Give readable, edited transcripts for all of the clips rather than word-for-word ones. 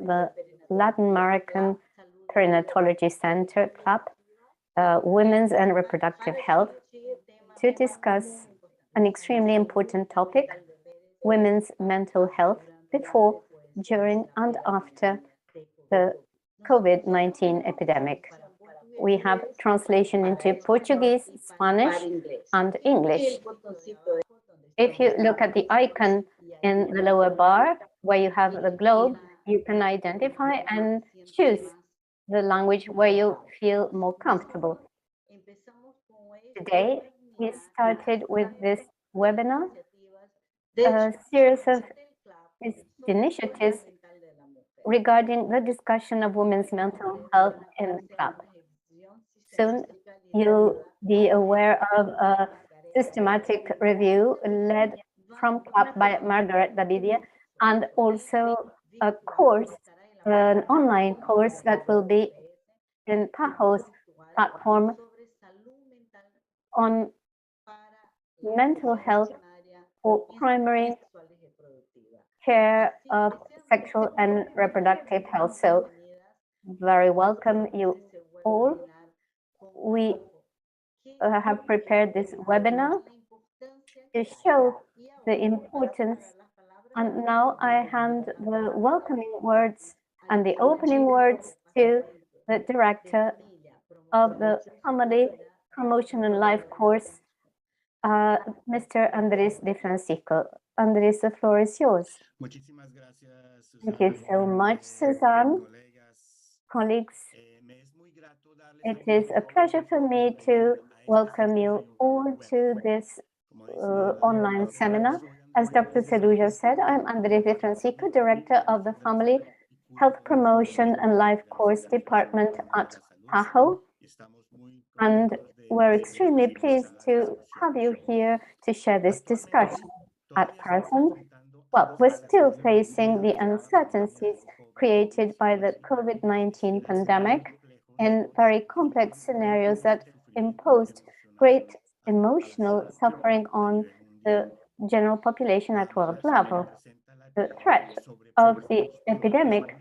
the Latin American Perinatology Center Club, Women's and Reproductive Health, to discuss an extremely important topic, women's mental health before, during, and after the COVID-19 epidemic. We have translation into Portuguese, Spanish, and English. If you look at the icon in the lower bar where you have the globe, you can identify and choose the language where you feel more comfortable. Today, we started with this webinar, a series of initiatives regarding the discussion of women's mental health in the club. Soon, you'll be aware of a systematic review led from club by Margaret Davidia, and also a course, an online course that will be in Tahoe's platform on mental health for primary care of sexual and reproductive health. So very welcome you all. We have prepared this webinar to show the importance. And now I hand the welcoming words and the opening words to the director of the Family Promotion and Life course, Mr. Andrés de Francisco. Andrés, the floor is yours. Thank you so much, Suzanne. Colleagues, it is a pleasure for me to welcome you all to this online seminar. As Dr. Cerulla said, I'm Andrés de Francisco, Director of the Family Health Promotion and Life Course Department at Tahoe. And we're extremely pleased to have you here to share this discussion. At present, well, we're still facing the uncertainties created by the COVID-19 pandemic in very complex scenarios that imposed great emotional suffering on the general population at world level. The threat of the epidemic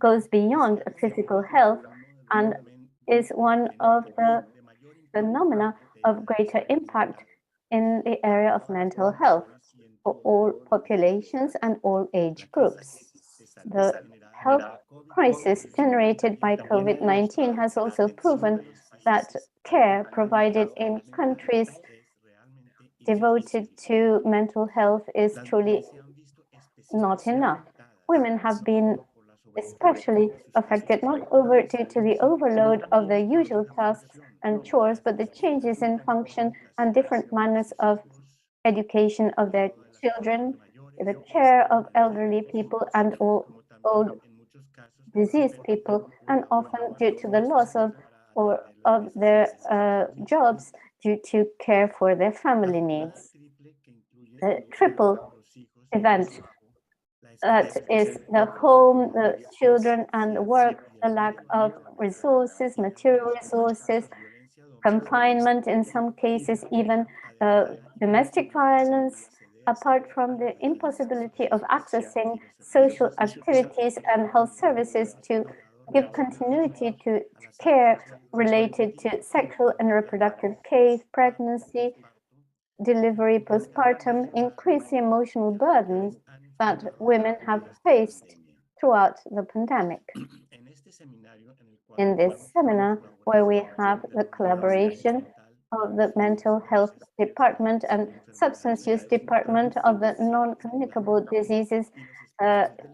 goes beyond physical health and is one of the phenomena of greater impact in the area of mental health for all populations and all age groups. The health crisis generated by COVID-19 has also proven that care provided in countries devoted to mental health is truly not enough. Women have been especially affected, not due to the overload of the usual tasks and chores, but the changes in function and different manners of education of their children, the care of elderly people and old diseased people, and often due to the loss of their jobs due to care for their family needs. The triple event that is the home, the children, and the work, the lack of resources, material resources, confinement, in some cases even domestic violence, apart from the impossibility of accessing social activities and health services to give continuity to care related to sexual and reproductive care, pregnancy, delivery, postpartum, increase the emotional burden that women have faced throughout the pandemic. In this seminar, where we have the collaboration of the Mental Health Department and Substance Use Department of the Non-Communicable Diseases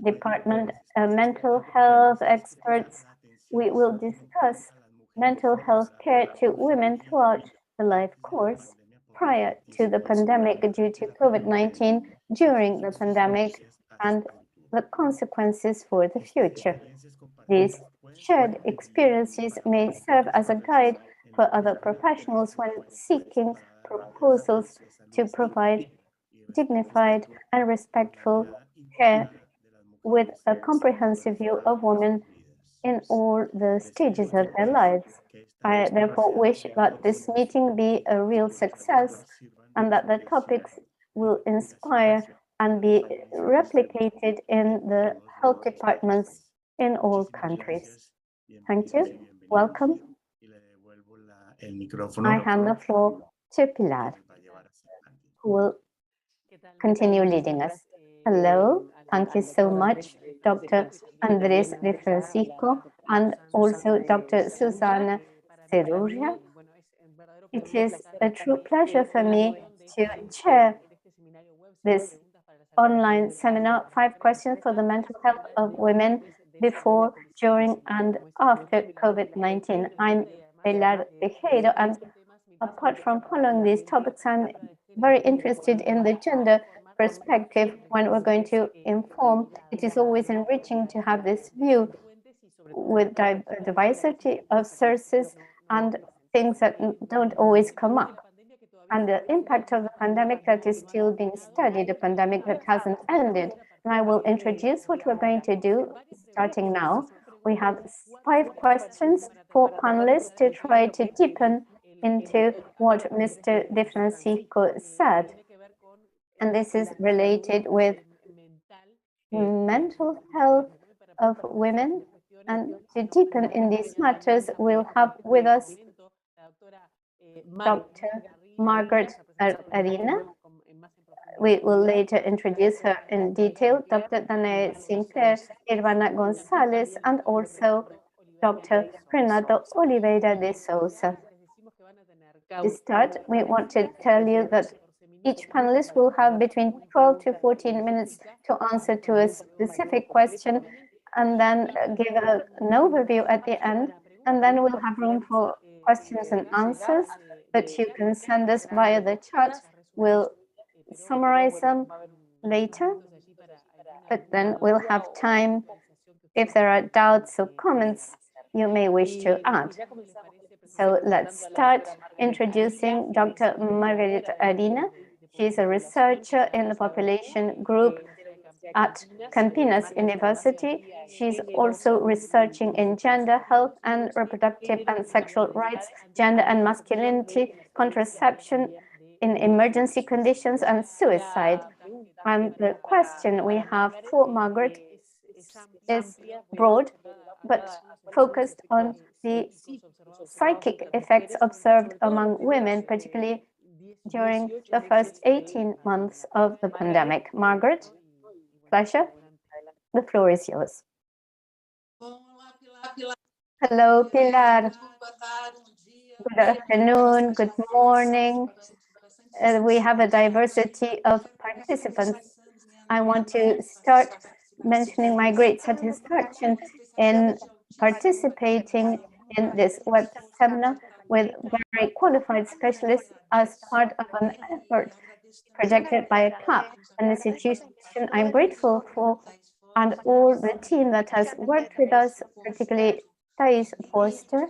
Department, mental health experts, we will discuss mental health care to women throughout the life course, prior to the pandemic due to COVID-19, during the pandemic, and the consequences for the future. These shared experiences may serve as a guide for other professionals when seeking proposals to provide dignified and respectful care with a comprehensive view of women in all the stages of their lives. I therefore wish that this meeting be a real success and that the topics will inspire and be replicated in the health departments in all countries. Thank you. Welcome. I hand the floor to Pilar, who will continue leading us. Hello, thank you so much, Dr. Andrés de Francisco, and also Dr. Susana Ceruria. It is a true pleasure for me to chair this online seminar, 5 questions for the mental health of women before, during, and after COVID-19. I'm Pilar Tejero, and apart from following these topics, I'm very interested in the gender perspective when we're going to inform. It is always enriching to have this view with diversity of sources and things that don't always come up. And the impact of the pandemic that is still being studied, a pandemic that hasn't ended. And I will introduce what we're going to do starting now. We have 5 questions for panelists to try to deepen into what Mr. De Francisco said. And this is related with mental health of women. And to deepen in these matters, we'll have with us Dr. Margaret Arena. We will later introduce her in detail, Dr. Danae Sinclair, Irvana Gonzalez, and also Dr. Renato Oliveira de Souza. To start, we want to tell you that each panelist will have between 12 to 14 minutes to answer to a specific question, and then give an overview at the end, and then we'll have room for questions and answers that you can send us via the chat. We'll summarize them later, but then we'll have time if there are doubts or comments you may wish to add. So let's start introducing Dr. Margaret Arena. She's a researcher in the population group at Campinas University. She's also researching in gender, health and reproductive and sexual rights, gender and masculinity, contraception in emergency conditions, and suicide. And the question we have for Margaret is broad, but focused on the psychic effects observed among women, particularly during the first 18 months of the pandemic. Margaret, pleasure. The floor is yours. Hello, Pilar. Good afternoon, good morning. We have a diversity of participants. I want to start mentioning my great satisfaction in participating in this web seminar with very qualified specialists as part of an effort projected by a CAP, an institution I'm grateful for, and all the team that has worked with us, particularly Thais Forster,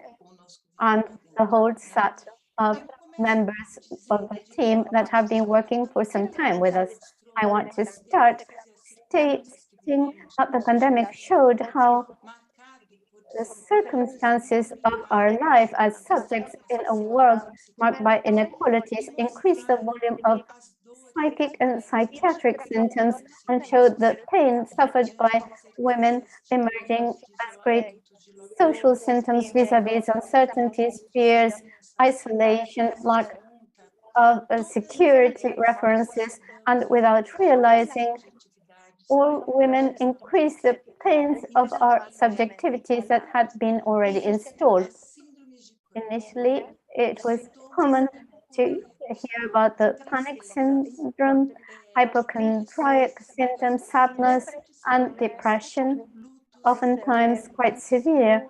and the whole set of members of the team that have been working for some time with us. I want to start stating that the pandemic showed how the circumstances of our life as subjects in a world marked by inequalities increased the volume of psychic and psychiatric symptoms and showed the pain suffered by women emerging as great social symptoms vis-a-vis uncertainties, fears, isolation, lack of security references, and without realizing, all women increase the pains of our subjectivities that had been already installed. Initially, it was common to hear about the panic syndrome, hypochondriac symptoms, sadness, and depression, oftentimes quite severe,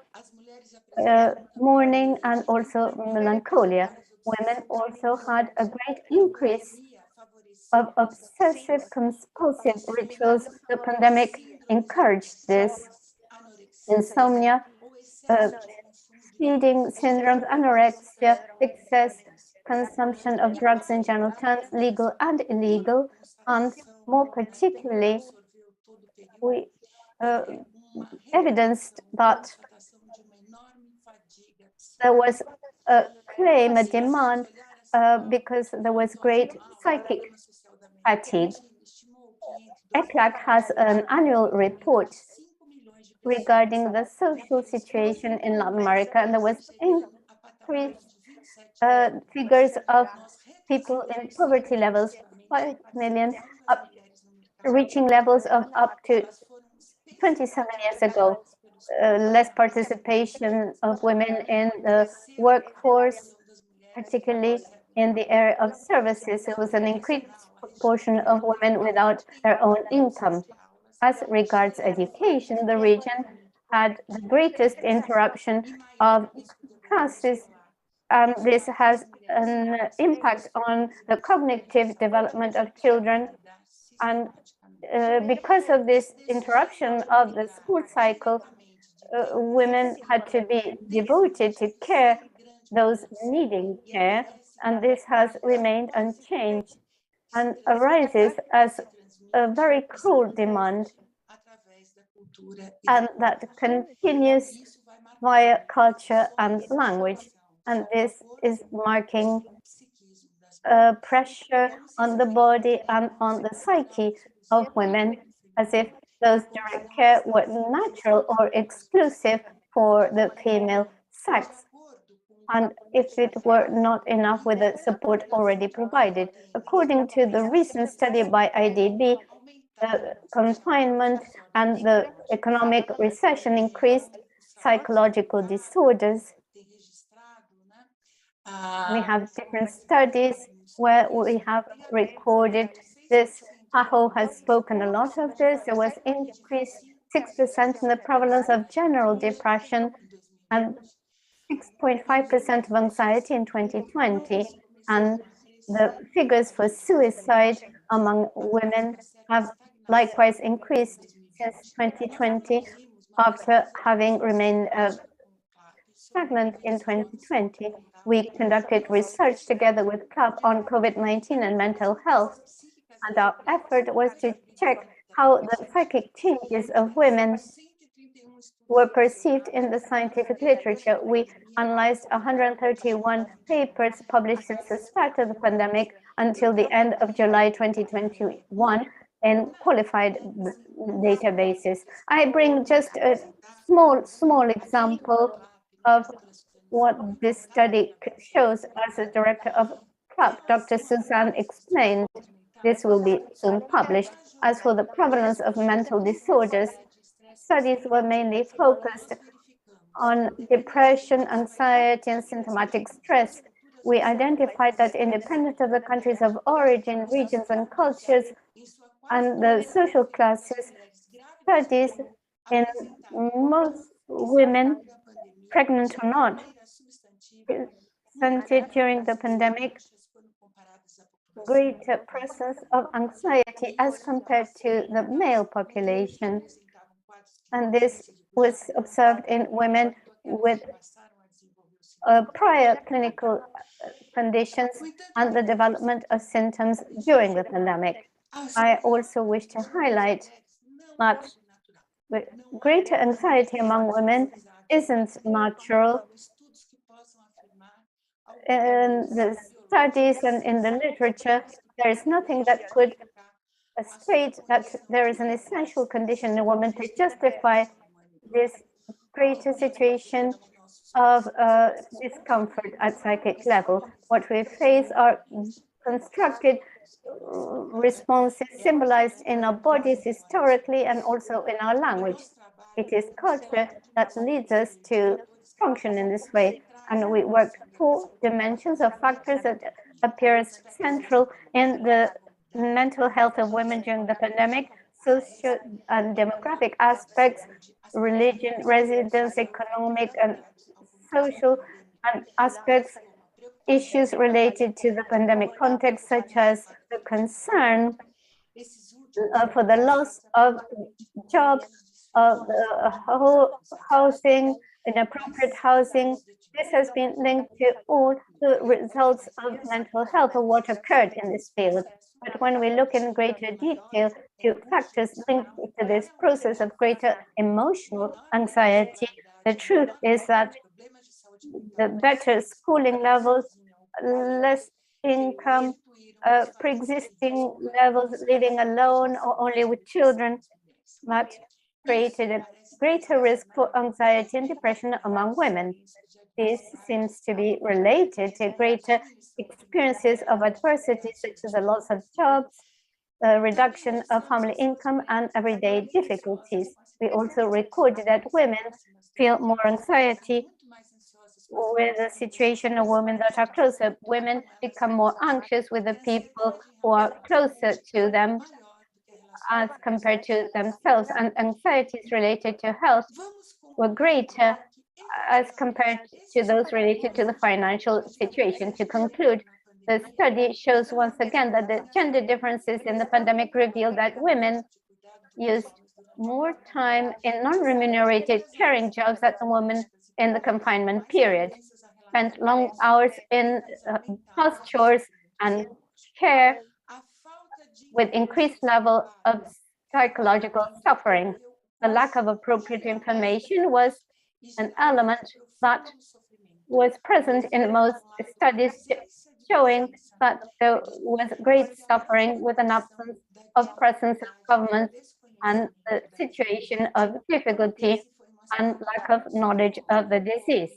mourning, and also melancholia. Women also had a great increase of obsessive compulsive rituals. The pandemic encouraged this. Insomnia, feeding syndromes, anorexia, excess consumption of drugs in general terms, legal and illegal, and more particularly, we evidenced that there was a claim, a demand, because there was great psychic fatigue. ECLAC has an annual report regarding the social situation in Latin America, and there was increased figures of people in poverty levels, 5 million, reaching levels of up to 27 years ago. Less participation of women in the workforce, particularly in the area of services. There was an increased proportion of women without their own income. As regards education, the region had the greatest interruption of classes. This has an impact on the cognitive development of children, and because of this interruption of the school cycle, women had to be devoted to care those needing care, and this has remained unchanged and arises as a very cruel demand, and that continues via culture and language. And this is marking pressure on the body and on the psyche of women, as if those direct care were natural or exclusive for the female sex, and if it were not enough with the support already provided. According to the recent study by IDB, the confinement and the economic recession increased psychological disorders. We have different studies where we have recorded this. PAHO has spoken a lot of this. There was increased 6% in the prevalence of general depression and 6.5% of anxiety in 2020. And the figures for suicide among women have likewise increased since 2020, after having remained stagnant in 2020. We conducted research together with CLAP on COVID-19 and mental health, and our effort was to check how the psychic changes of women were perceived in the scientific literature. We analyzed 131 papers published since the start of the pandemic until the end of July 2021 in qualified databases. I bring just a small example of what this study shows. As a director of CLAP, Dr. Suzanne explained. This will be soon published. As for the prevalence of mental disorders, studies were mainly focused on depression, anxiety, and symptomatic stress. We identified that independent of the countries of origin, regions, and cultures, and the social classes, studies in most women, pregnant or not, presented during the pandemic greater presence of anxiety as compared to the male population. And this was observed in women with prior clinical conditions and the development of symptoms during the pandemic. I also wish to highlight that greater anxiety among women isn't natural. In the studies and in the literature, there is nothing that could state that there is an essential condition in a woman to justify this greater situation of discomfort at psychic level. What we face are constructed responses symbolized in our bodies historically and also in our language. It is culture that leads us to function in this way. And we worked 4 dimensions of factors that appear as central in the mental health of women during the pandemic: social and demographic aspects, religion, residence, economic and social and aspects, issues related to the pandemic context, such as the concern for the loss of job, of housing, inappropriate housing. This has been linked to all the results of mental health or what occurred in this field. But when we look in greater detail to factors linked to this process of greater emotional anxiety, the truth is that the better schooling levels, less income, pre-existing levels, living alone or only with children, that created a greater risk for anxiety and depression among women. This seems to be related to greater experiences of adversity, such as the loss of jobs, reduction of family income, and everyday difficulties. We also recorded that women feel more anxiety with the situation of women that are closer. Women become more anxious with the people who are closer to them as compared to themselves, and anxieties related to health were greater as compared to those related to the financial situation. To conclude, the study shows once again that the gender differences in the pandemic reveal that women used more time in non-remunerated caring jobs than women in the confinement period, spent long hours in house chores and care, with increased level of psychological suffering. The lack of appropriate information was an element that was present in most studies, showing that there was great suffering with an absence of presence of government and the situation of difficulty and lack of knowledge of the disease.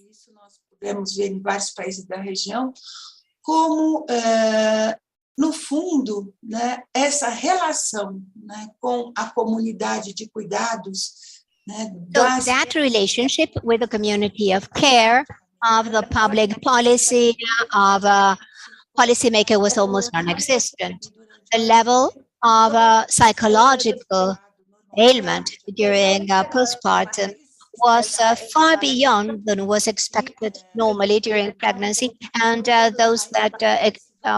Podemos ver em vários países da região como, no fundo, né, essa relação, né, com a comunidade de cuidados, né, so that relationship with the community of care, of the public policy, of a policymaker was almost non-existent. The level of psychological ailment during postpartum was far beyond than was expected normally during pregnancy, and those that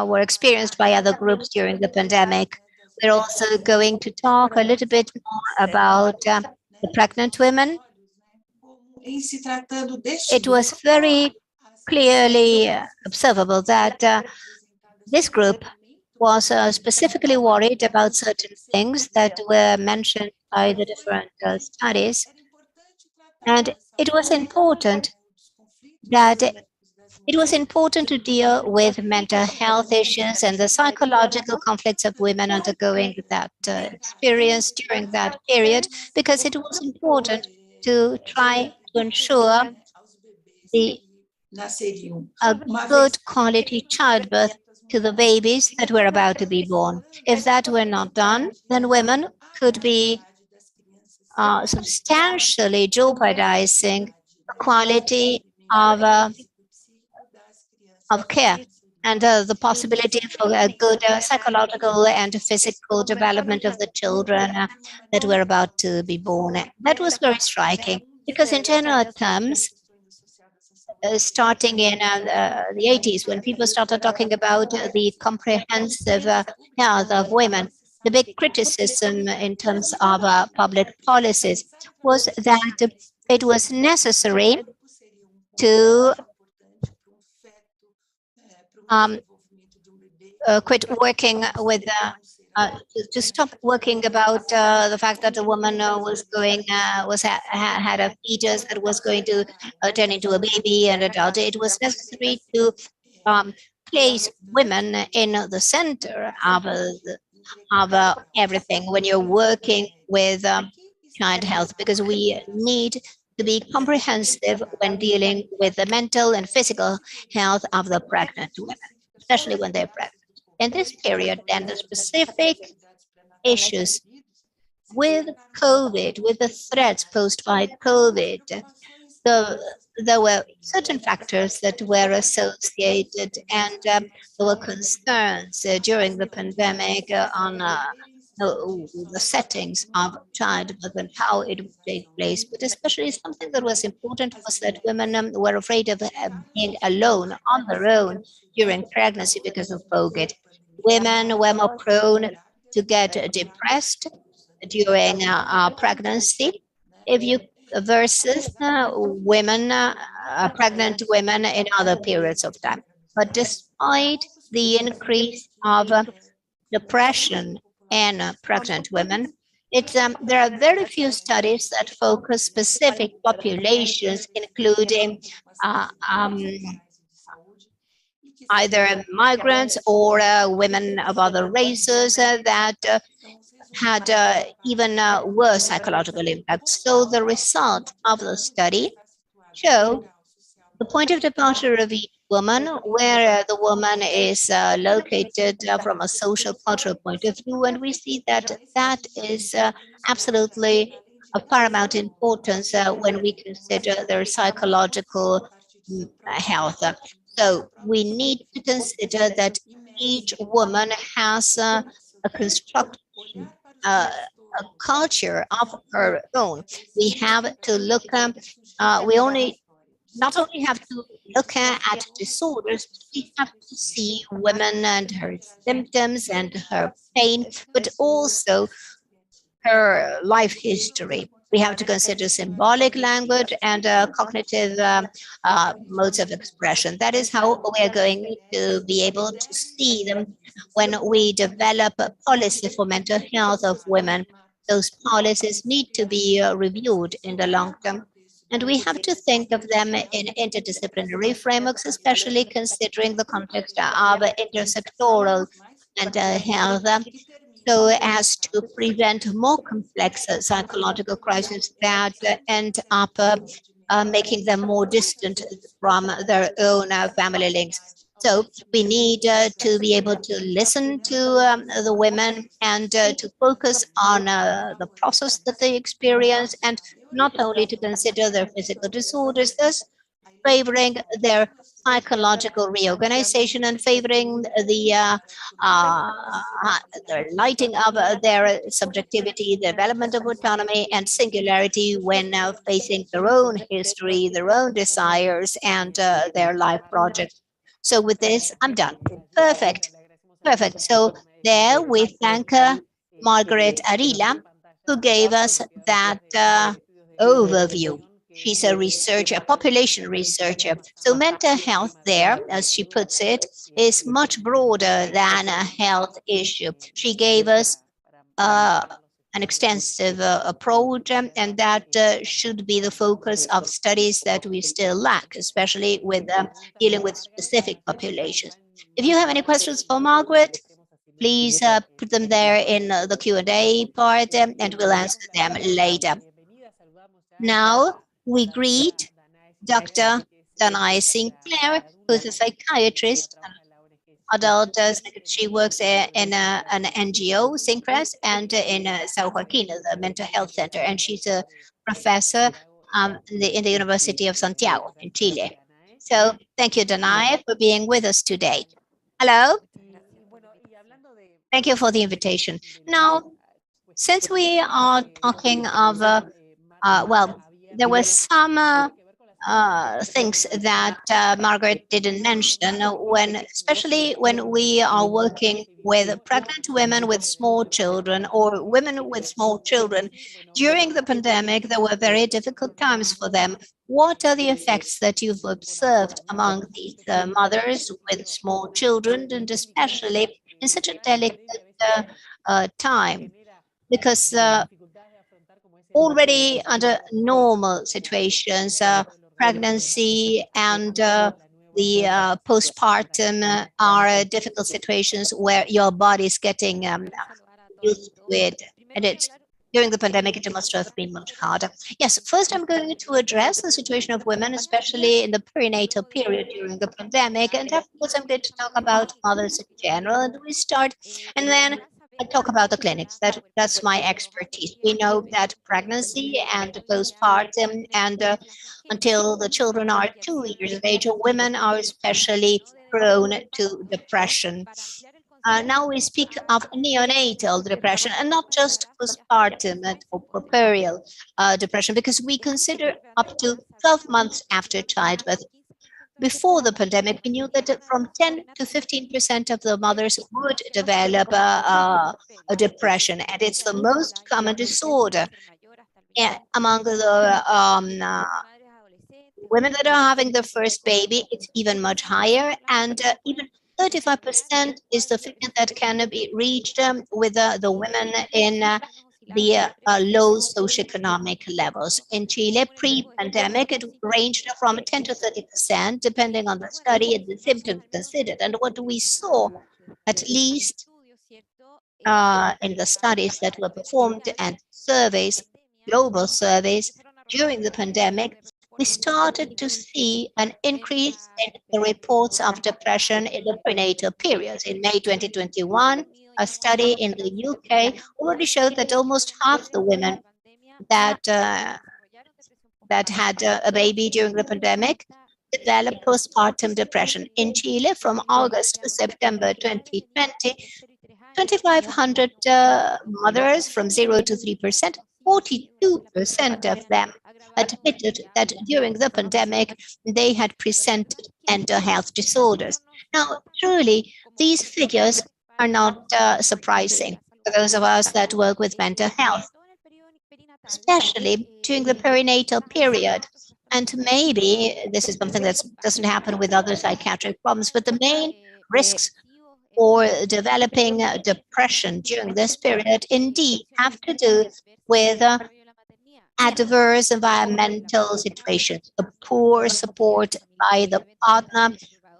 were experienced by other groups during the pandemic. We're also going to talk a little bit more about the pregnant women. It was very clearly observable that this group was specifically worried about certain things that were mentioned by the different studies. And it was important to deal with mental health issues and the psychological conflicts of women undergoing that experience during that period, because it was important to try to ensure a good quality childbirth to the babies that were about to be born. If that were not done, then women could be substantially jeopardizing the quality of care and the possibility for a good psychological and physical development of the children that were about to be born. That was very striking, because in general terms, starting in the 80s, when people started talking about the comprehensive health of women, the big criticism in terms of public policies was that it was necessary to quit working with to stop working about the fact that a woman had a fetus that was going to turn into a baby and adult. It was necessary to place women in the center of everything when you're working with child health, because we need to be comprehensive when dealing with the mental and physical health of the pregnant women, especially when they're pregnant. In this period, then, the specific issues with COVID, with the threats posed by COVID, there were certain factors that were associated, and there were concerns during the pandemic on the settings of childbirth and how it would take place. But especially something that was important was that women were afraid of being alone, on their own, during pregnancy because of COVID. Women were more prone to get depressed during pregnancy versus pregnant women in other periods of time. But despite the increase of depression in pregnant women, there are very few studies that focus specific populations, including either migrants or women of other races that had even worse psychological impacts. So the result of the study show the point of departure of each woman, where the woman is located from a social cultural point of view, and we see that that is absolutely of paramount importance when we consider their psychological health. So we need to consider that each woman has a construction, a culture of her own. We have to look, we only not only have to look at disorders, but we have to see women and her symptoms and her pain, but also her life history. We have to consider symbolic language and cognitive modes of expression. That is how we are going to be able to see them when we develop a policy for mental health of women. Those policies need to be reviewed in the long term. And we have to think of them in interdisciplinary frameworks, especially considering the context of intersectoral mental health, so as to prevent more complex psychological crises that end up making them more distant from their own family links. So we need to be able to listen to the women and to focus on the process that they experience, and not only to consider their physical disorders, thus favoring their psychological reorganization and favoring uh, the lighting of their subjectivity, the development of autonomy and singularity when facing their own history, their own desires, and their life projects. So with this, I'm done. Perfect. Perfect. So there we thank Margaret Arila, who gave us that overview. She's a researcher, a population researcher. So mental health there, as she puts it, is much broader than a health issue. She gave us an extensive approach, and that should be the focus of studies that we still lack, especially with dealing with specific populations. If you have any questions for Margaret, please put them there in the Q&A part, and we'll answer them later. Now we greet Dr. Danai Sinclair, who's a psychiatrist, adult. She works in an NGO, Sinclair, and in San Joaquin, the mental health center, and she's a professor in the University of Santiago in Chile. So thank you, Danai, for being with us today. Hello. Thank you for the invitation. Now, since we are talking of, well, there were some things that Margaret didn't mention, especially when we are working with pregnant women with small children or women with small children. During the pandemic, there were very difficult times for them. What are the effects that you've observed among these mothers with small children, and especially in such a delicate time? Because already under normal situations, pregnancy and the postpartum are difficult situations where your body is getting used to it, and it's during the pandemic it must have been much harder. Yes, first I'm going to address the situation of women, especially in the perinatal period during the pandemic, and afterwards I'm going to talk about mothers in general, and we start, and then I talk about the clinics. That's my expertise. We know that pregnancy and postpartum and until the children are 2 years of age, women are especially prone to depression. Now we speak of neonatal depression and not just postpartum or puerperal depression, because we consider up to 12 months after childbirth. Before the pandemic, we knew that from 10 to 15% of the mothers would develop a depression, and it's the most common disorder. Among the women that are having their first baby, it's even much higher, and even 35% is the figure that can be reached with the women in the low socioeconomic levels. In Chile, pre-pandemic, it ranged from 10 to 30%, depending on the study and the symptoms considered. And what we saw, at least in the studies that were performed and surveys, global surveys during the pandemic, we started to see an increase in the reports of depression in the prenatal period. In May 2021, a study in the UK already showed that almost half the women that that had a baby during the pandemic developed postpartum depression. In Chile, from August to September 2020, 2,500 mothers from 0 to 3%, 42% of them admitted that during the pandemic they had presented mental health disorders. Now, truly, these figures are not surprising for those of us that work with mental health, especially during the perinatal period. And maybe this is something that doesn't happen with other psychiatric problems, but the main risks for developing depression during this period indeed have to do with adverse environmental situations, a poor support by the partner,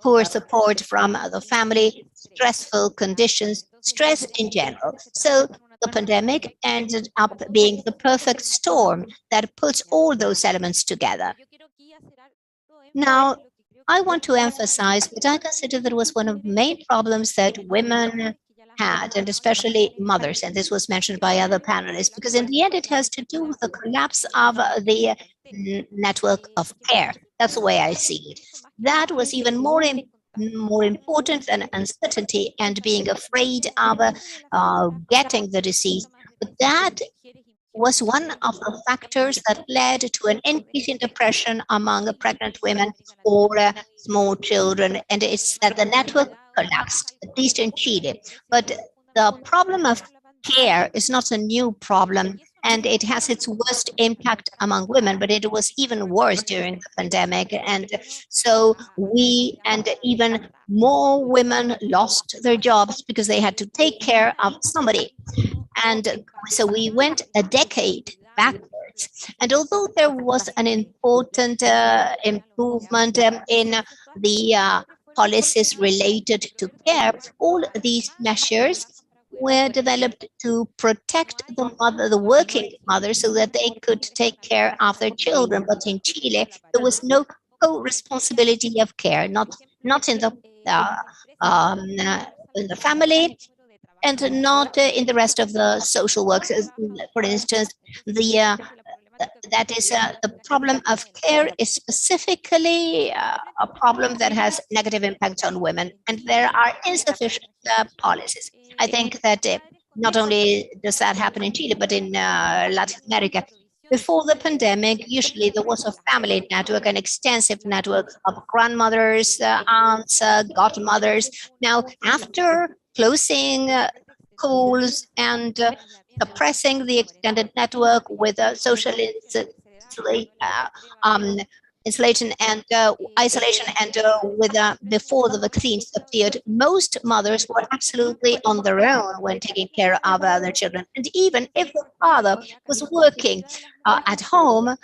poor support from the family, stressful conditions, stress in general. So the pandemic ended up being the perfect storm that puts all those elements together. Now, I want to emphasize that I consider that was one of the main problems that women had, and especially mothers, and this was mentioned by other panelists, because in the end it has to do with the collapse of the network of care. That's the way I see it. That was even more important than uncertainty and being afraid of getting the disease. But that was one of the factors that led to an increase in depression among pregnant women or small children, and it's that the network collapsed, at least in Chile. But the problem of care is not a new problem, and it has its worst impact among women, but it was even worse during the pandemic. And so we and even more women lost their jobs because they had to take care of somebody. And so we went a decade backwards. And although there was an important improvement in the policies related to care, all these measures were developed to protect the mother, the working mother, so that they could take care of their children. But in Chile, there was no co-responsibility of care, not in the family, and not in the rest of the social works. For instance, the the problem of care is specifically a problem that has negative impacts on women, and there are insufficient policies. I think that not only does that happen in Chile, but in Latin America. Before the pandemic, usually there was a family network, an extensive network of grandmothers, aunts, godmothers. Now, after closing schools and suppressing the extended network with social installation and isolation, and with before the vaccines appeared, most mothers were absolutely on their own when taking care of their children. And even if the father was working at home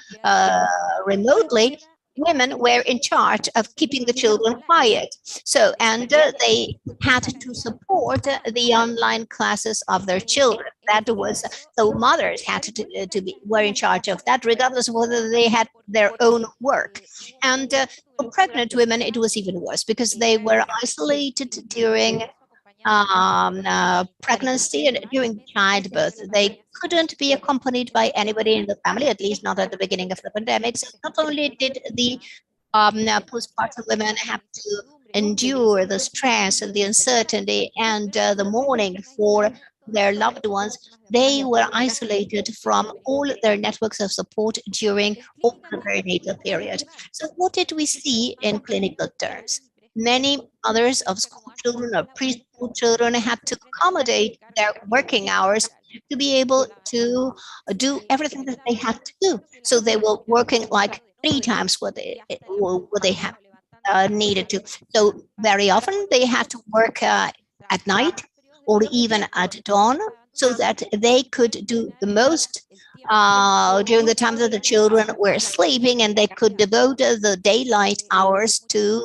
remotely, women were in charge of keeping the children quiet. So, and they had to support the online classes of their children. That was, so mothers had to be, were in charge of that, regardless of whether they had their own work. And for pregnant women, it was even worse because they were isolated during pregnancy and during childbirth. They couldn't be accompanied by anybody in the family, at least not at the beginning of the pandemic. So not only did the postpartum women have to endure the stress and the uncertainty and the mourning for their loved ones, they were isolated from all their networks of support during all the perinatal period. So what did we see in clinical terms? Many mothers of school children or preschool children had to accommodate their working hours to be able to do everything that they had to do. So they were working like 3 times what they have needed to. So very often they had to work at night or even at dawn, so that they could do the most during the time that the children were sleeping, and they could devote the daylight hours to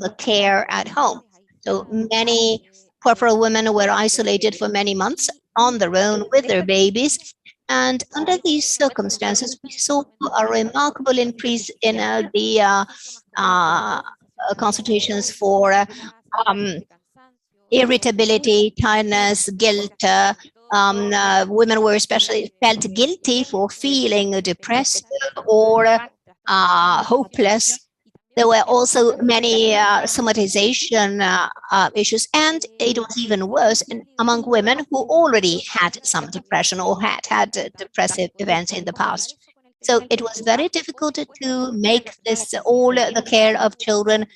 the care at home. So many poor women were isolated for many months on their own with their babies. And under these circumstances, we saw a remarkable increase in the consultations for um, irritability, tiredness, guilt. Women were especially felt guilty for feeling depressed or hopeless. There were also many somatization issues, and it was even worse among women who already had some depression or had depressive events in the past. So it was very difficult to make this all the care of children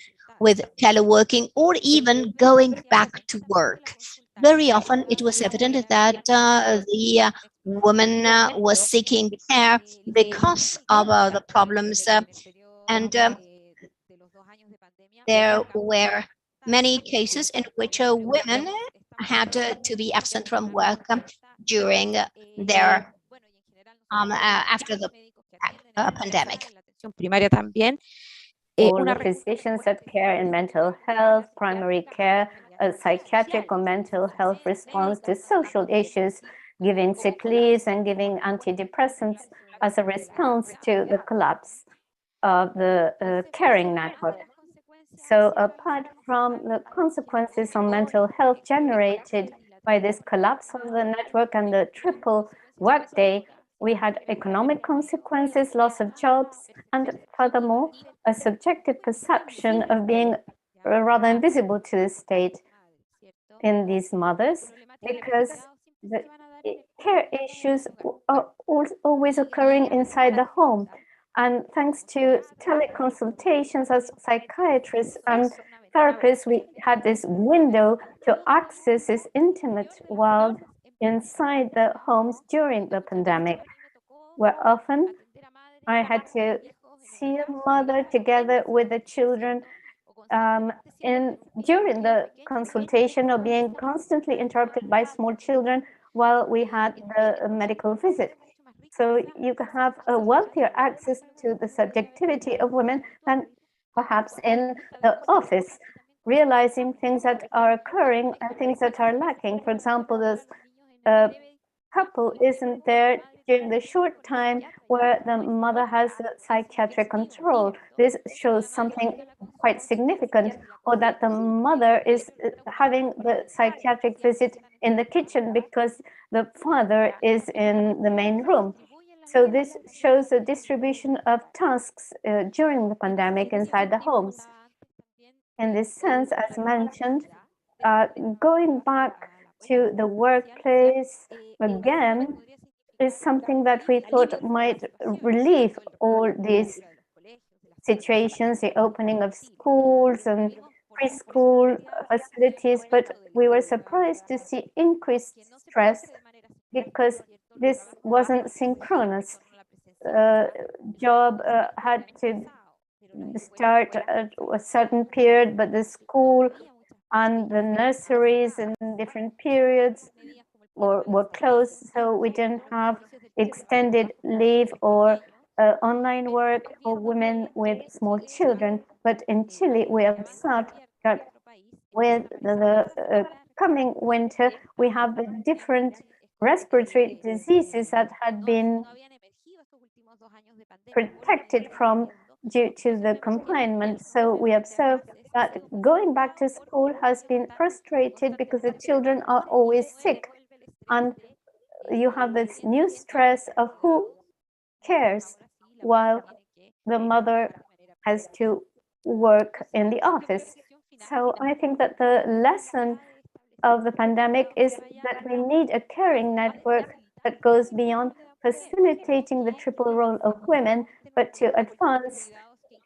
with teleworking or even going back to work. Very often it was evident that the woman was seeking care because of the problems and there were many cases in which women had to be absent from work during their after the pandemic. All the physicians that care in mental health, primary care, psychiatric or mental health response to social issues, giving sick leaves and giving antidepressants as a response to the collapse of the caring network. So apart from the consequences on mental health generated by this collapse of the network and the triple workday, we had economic consequences, loss of jobs, and furthermore, a subjective perception of being rather invisible to the state in these mothers, because the care issues are always occurring inside the home. And thanks to teleconsultations as psychiatrists and therapists, we had this window to access this intimate world inside the homes during the pandemic, where often I had to see a mother together with the children during the consultation, or being constantly interrupted by small children while we had the medical visit. So you can have a wealthier access to the subjectivity of women than perhaps in the office, realizing things that are occurring and things that are lacking. For example, this couple isn't there during the short time where the mother has psychiatric control. This shows something quite significant, or that the mother is having the psychiatric visit in the kitchen because the father is in the main room. So this shows a distribution of tasks during the pandemic inside the homes. In this sense, as mentioned, going back to the workplace again is something that we thought might relieve all these situations, the opening of schools and preschool facilities, but we were surprised to see increased stress because this wasn't synchronous. Job had to start at a certain period, but the school and the nurseries in different periods were closed, so we didn't have extended leave or online work for women with small children. But in Chile, we observed that with the coming winter, we have different respiratory diseases that had been protected from due to the confinement. So we observed that going back to school has been frustrated because the children are always sick. And you have this new stress of who cares while the mother has to work in the office. So I think that the lesson of the pandemic is that we need a caring network that goes beyond facilitating the triple role of women, but to advance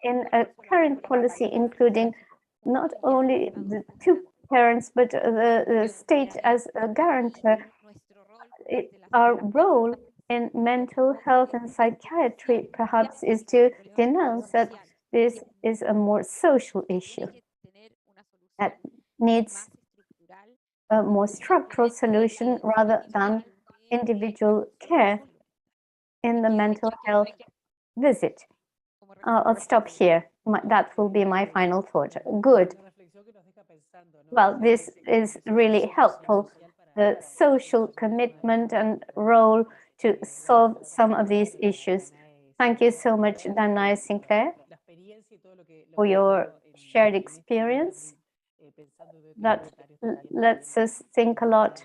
in a current policy, including not only the two parents, but the state as a guarantor. Our role in mental health and psychiatry perhaps is to denounce that this is a more social issue that needs a more structural solution rather than individual care in the mental health visit. I'll stop here. That will be my final thought. Good. Well, this is really helpful. The social commitment and role to solve some of these issues. Thank you so much, Danae Sinclair, for your shared experience. That lets us think a lot.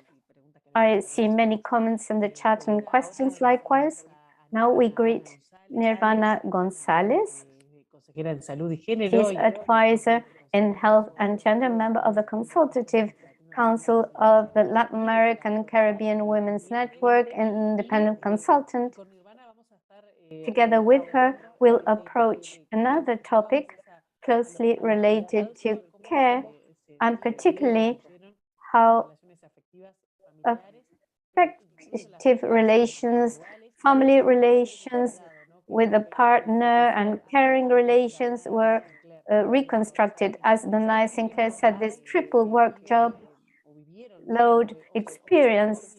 I see many comments in the chat and questions likewise. Now we greet Nirvana Gonzalez. She's advisor in health and gender, member of the Consultative Council of the Latin American Caribbean Women's Network, and independent consultant. Together with her, we'll approach another topic closely related to care, and particularly how affective relations, family relations with a partner, and caring relations were reconstructed. As Danae Sinclair said, this triple work job load experience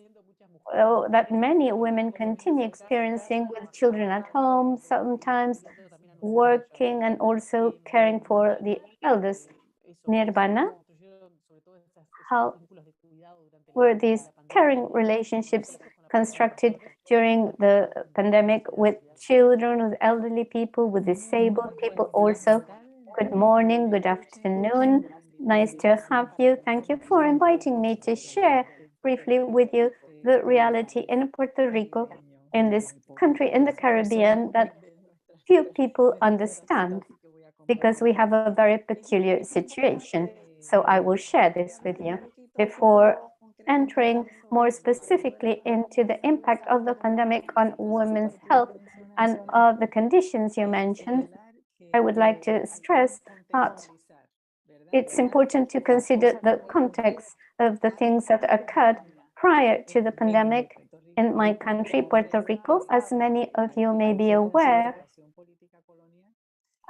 that many women continue experiencing with children at home, sometimes working and also caring for the elders. Nirvana, how were these caring relationships constructed during the pandemic with children, with elderly people, with disabled people also? Good morning, good afternoon. Nice to have you. Thank you for inviting me to share briefly with you the reality in Puerto Rico, in this country in the Caribbean that few people understand, because we have a very peculiar situation. So I will share this with you. Before entering more specifically into the impact of the pandemic on women's health and of the conditions you mentioned, I would like to stress that it's important to consider the context of the things that occurred prior to the pandemic in my country, Puerto Rico. As many of you may be aware,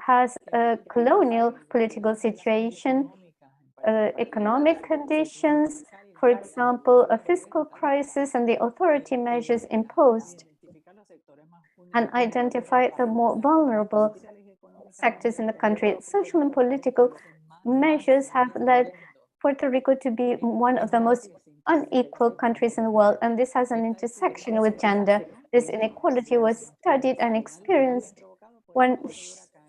has a colonial political situation, economic conditions, for example, a fiscal crisis and the authority measures imposed, and identify the more vulnerable sectors in the country. Social and political measures have led Puerto Rico to be one of the most unequal countries in the world, and this has an intersection with gender. This inequality was studied and experienced when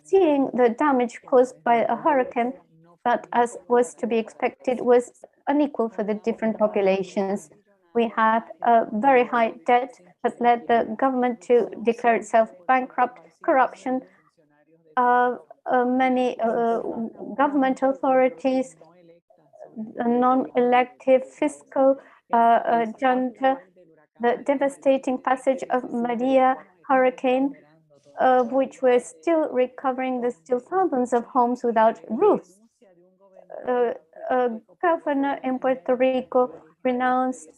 seeing the damage caused by a hurricane that, as was to be expected, was unequal for the different populations. We had a very high debt that led the government to declare itself bankrupt, corruption, many government authorities, non-elective fiscal junta, the devastating passage of Maria hurricane, of which we're still recovering. There's still thousands of homes without roofs. A governor in Puerto Rico renounced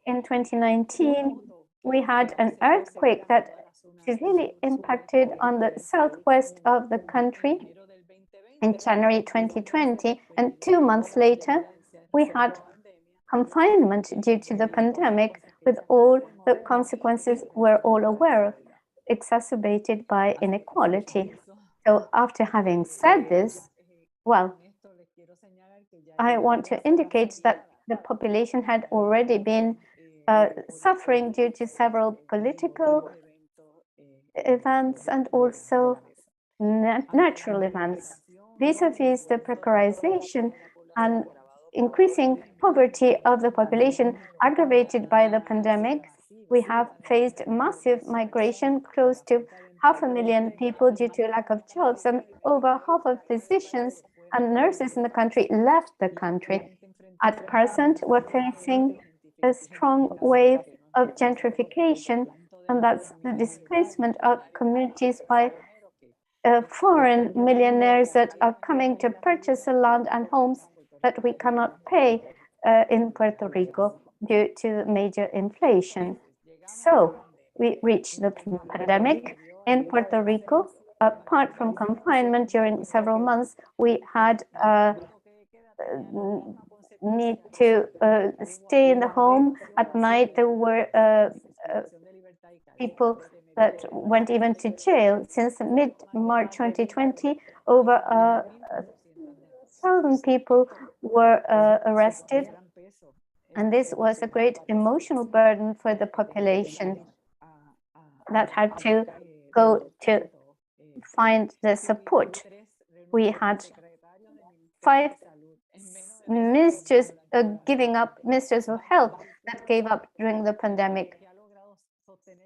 in 2019. We had an earthquake that severely impacted on the southwest of the country in January 2020, and 2 months later, we had confinement due to the pandemic, with all the consequences we're all aware of, exacerbated by inequality. So after having said this, well, I want to indicate that the population had already been suffering due to several political events and also natural events. Vis-a-vis the precarization and increasing poverty of the population aggravated by the pandemic, we have faced massive migration, close to 500,000 people due to lack of jobs, and over half of physicians and nurses in the country left the country. At present, we're facing a strong wave of gentrification, and that's the displacement of communities by foreign millionaires that are coming to purchase the land and homes that we cannot pay in Puerto Rico due to major inflation. So we reached the pandemic in Puerto Rico. Apart from confinement during several months, we had need to stay in the home at night. There were people that went even to jail. Since mid-March 2020, over 1,000 people were arrested, and this was a great emotional burden for the population that had to go to find the support. We had 5 ministers giving up, ministers of health that gave up during the pandemic.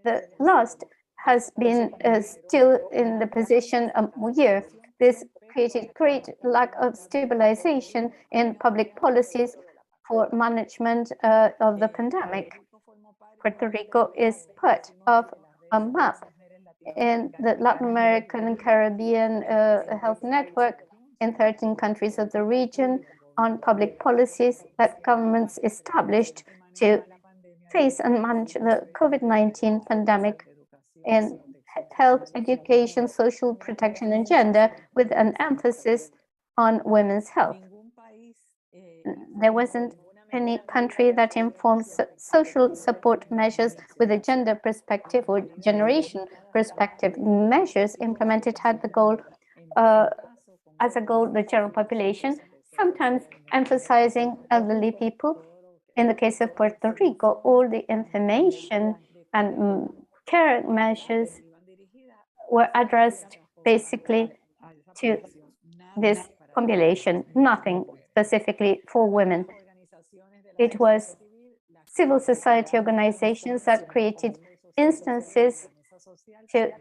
The last has been still in the position a year. This created great lack of stabilization in public policies for management of the pandemic. Puerto Rico is part of a map in the Latin American and Caribbean health network in 13 countries of the region on public policies that governments established to face and manage the COVID-19 pandemic in health, education, social protection, and gender, with an emphasis on women's health. There wasn't any country that informed social support measures with a gender perspective or generation perspective. Measures implemented had the goal, as a goal, the general population, sometimes emphasizing elderly people. In the case of Puerto Rico, all the information and care measures were addressed basically to this population, nothing specifically for women. It was civil society organizations that created instances to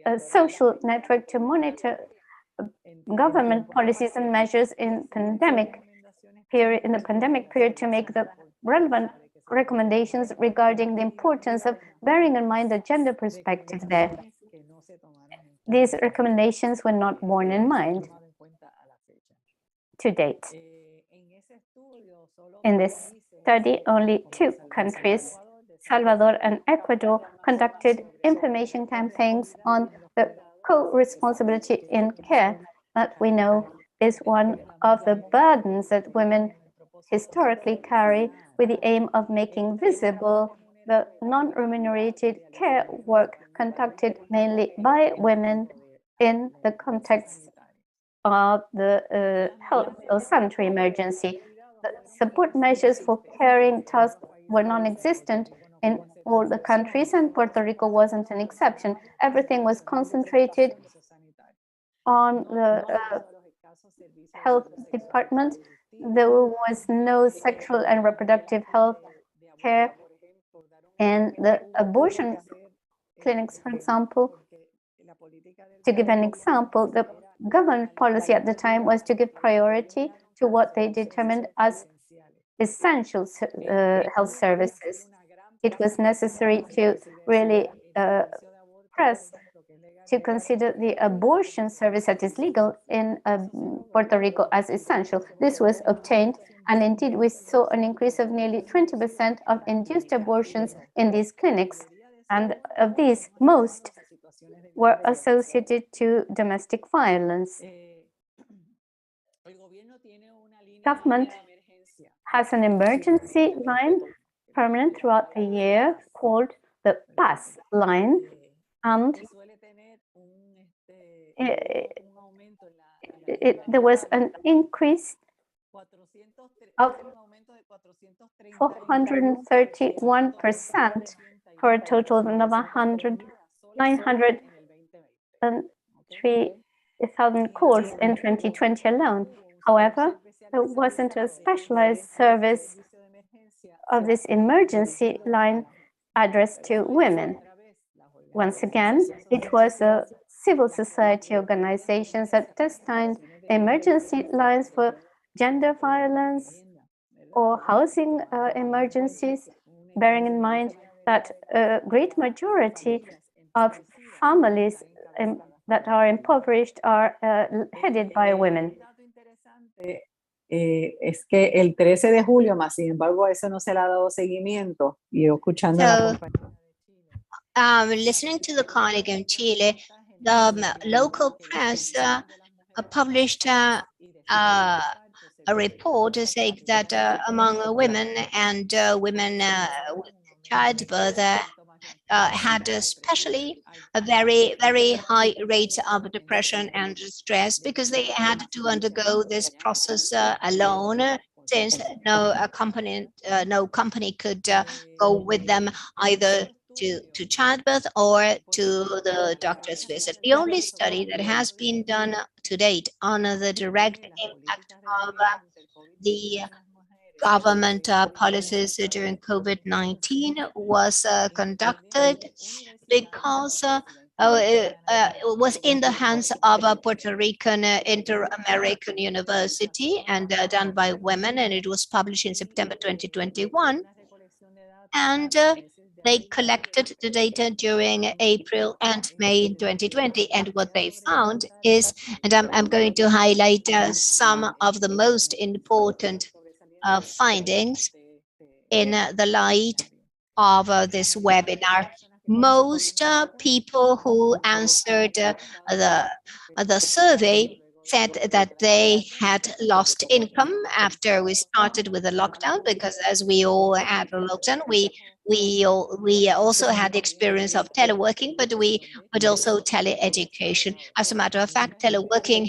a social network to monitor government policies and measures in the pandemic period to make the relevant recommendations regarding the importance of bearing in mind the gender perspective there. These recommendations were not borne in mind to date. In this study, only 2 countries, Salvador and Ecuador, conducted information campaigns on the co-responsibility in care that we know is one of the burdens that women historically carry, with the aim of making visible the non-remunerated care work conducted mainly by women in the context of the health or sanitary emergency. The support measures for caring tasks were non-existent in all the countries, and Puerto Rico wasn't an exception. Everything was concentrated on the health department. There was no sexual and reproductive health care in the abortion clinics, for example. To give an example, the government policy at the time was to give priority to what they determined as essential health services. It was necessary to really press to consider the abortion service that is legal in Puerto Rico as essential. This was obtained, and indeed we saw an increase of nearly 20% of induced abortions in these clinics, and of these, most were associated to domestic violence. Government has an emergency line permanent throughout the year called the PAS line, and there was an increase of 431% for a total of 903,000 calls in 2020 alone. However, there wasn't a specialized service of this emergency line addressed to women. Once again, it was a civil society organizations that destined emergency lines for gender violence or housing emergencies, bearing in mind that a great majority of families that are impoverished are headed by women. Es que el 13 de julio, más sin embargo, a eso no se le ha dado seguimiento. Y yo escuchando a la compañera de Chile. Listening to the colleague in Chile, the local press published a report saying that among women and women with childbirth had especially a very high rates of depression and stress because they had to undergo this process alone, since no company could go with them either to childbirth or to the doctor's visit. The only study that has been done to date on the direct impact of the government policies during COVID-19 was conducted because it was in the hands of a Puerto Rican Inter-American University and done by women, and it was published in September 2021. And they collected the data during April and May 2020. And what they found is, and I'm going to highlight some of the most important findings in the light of this webinar. Most people who answered the survey said that they had lost income after we started with the lockdown, because as we all had a lockdown, we also had the experience of teleworking, but also teleeducation. As a matter of fact, teleworking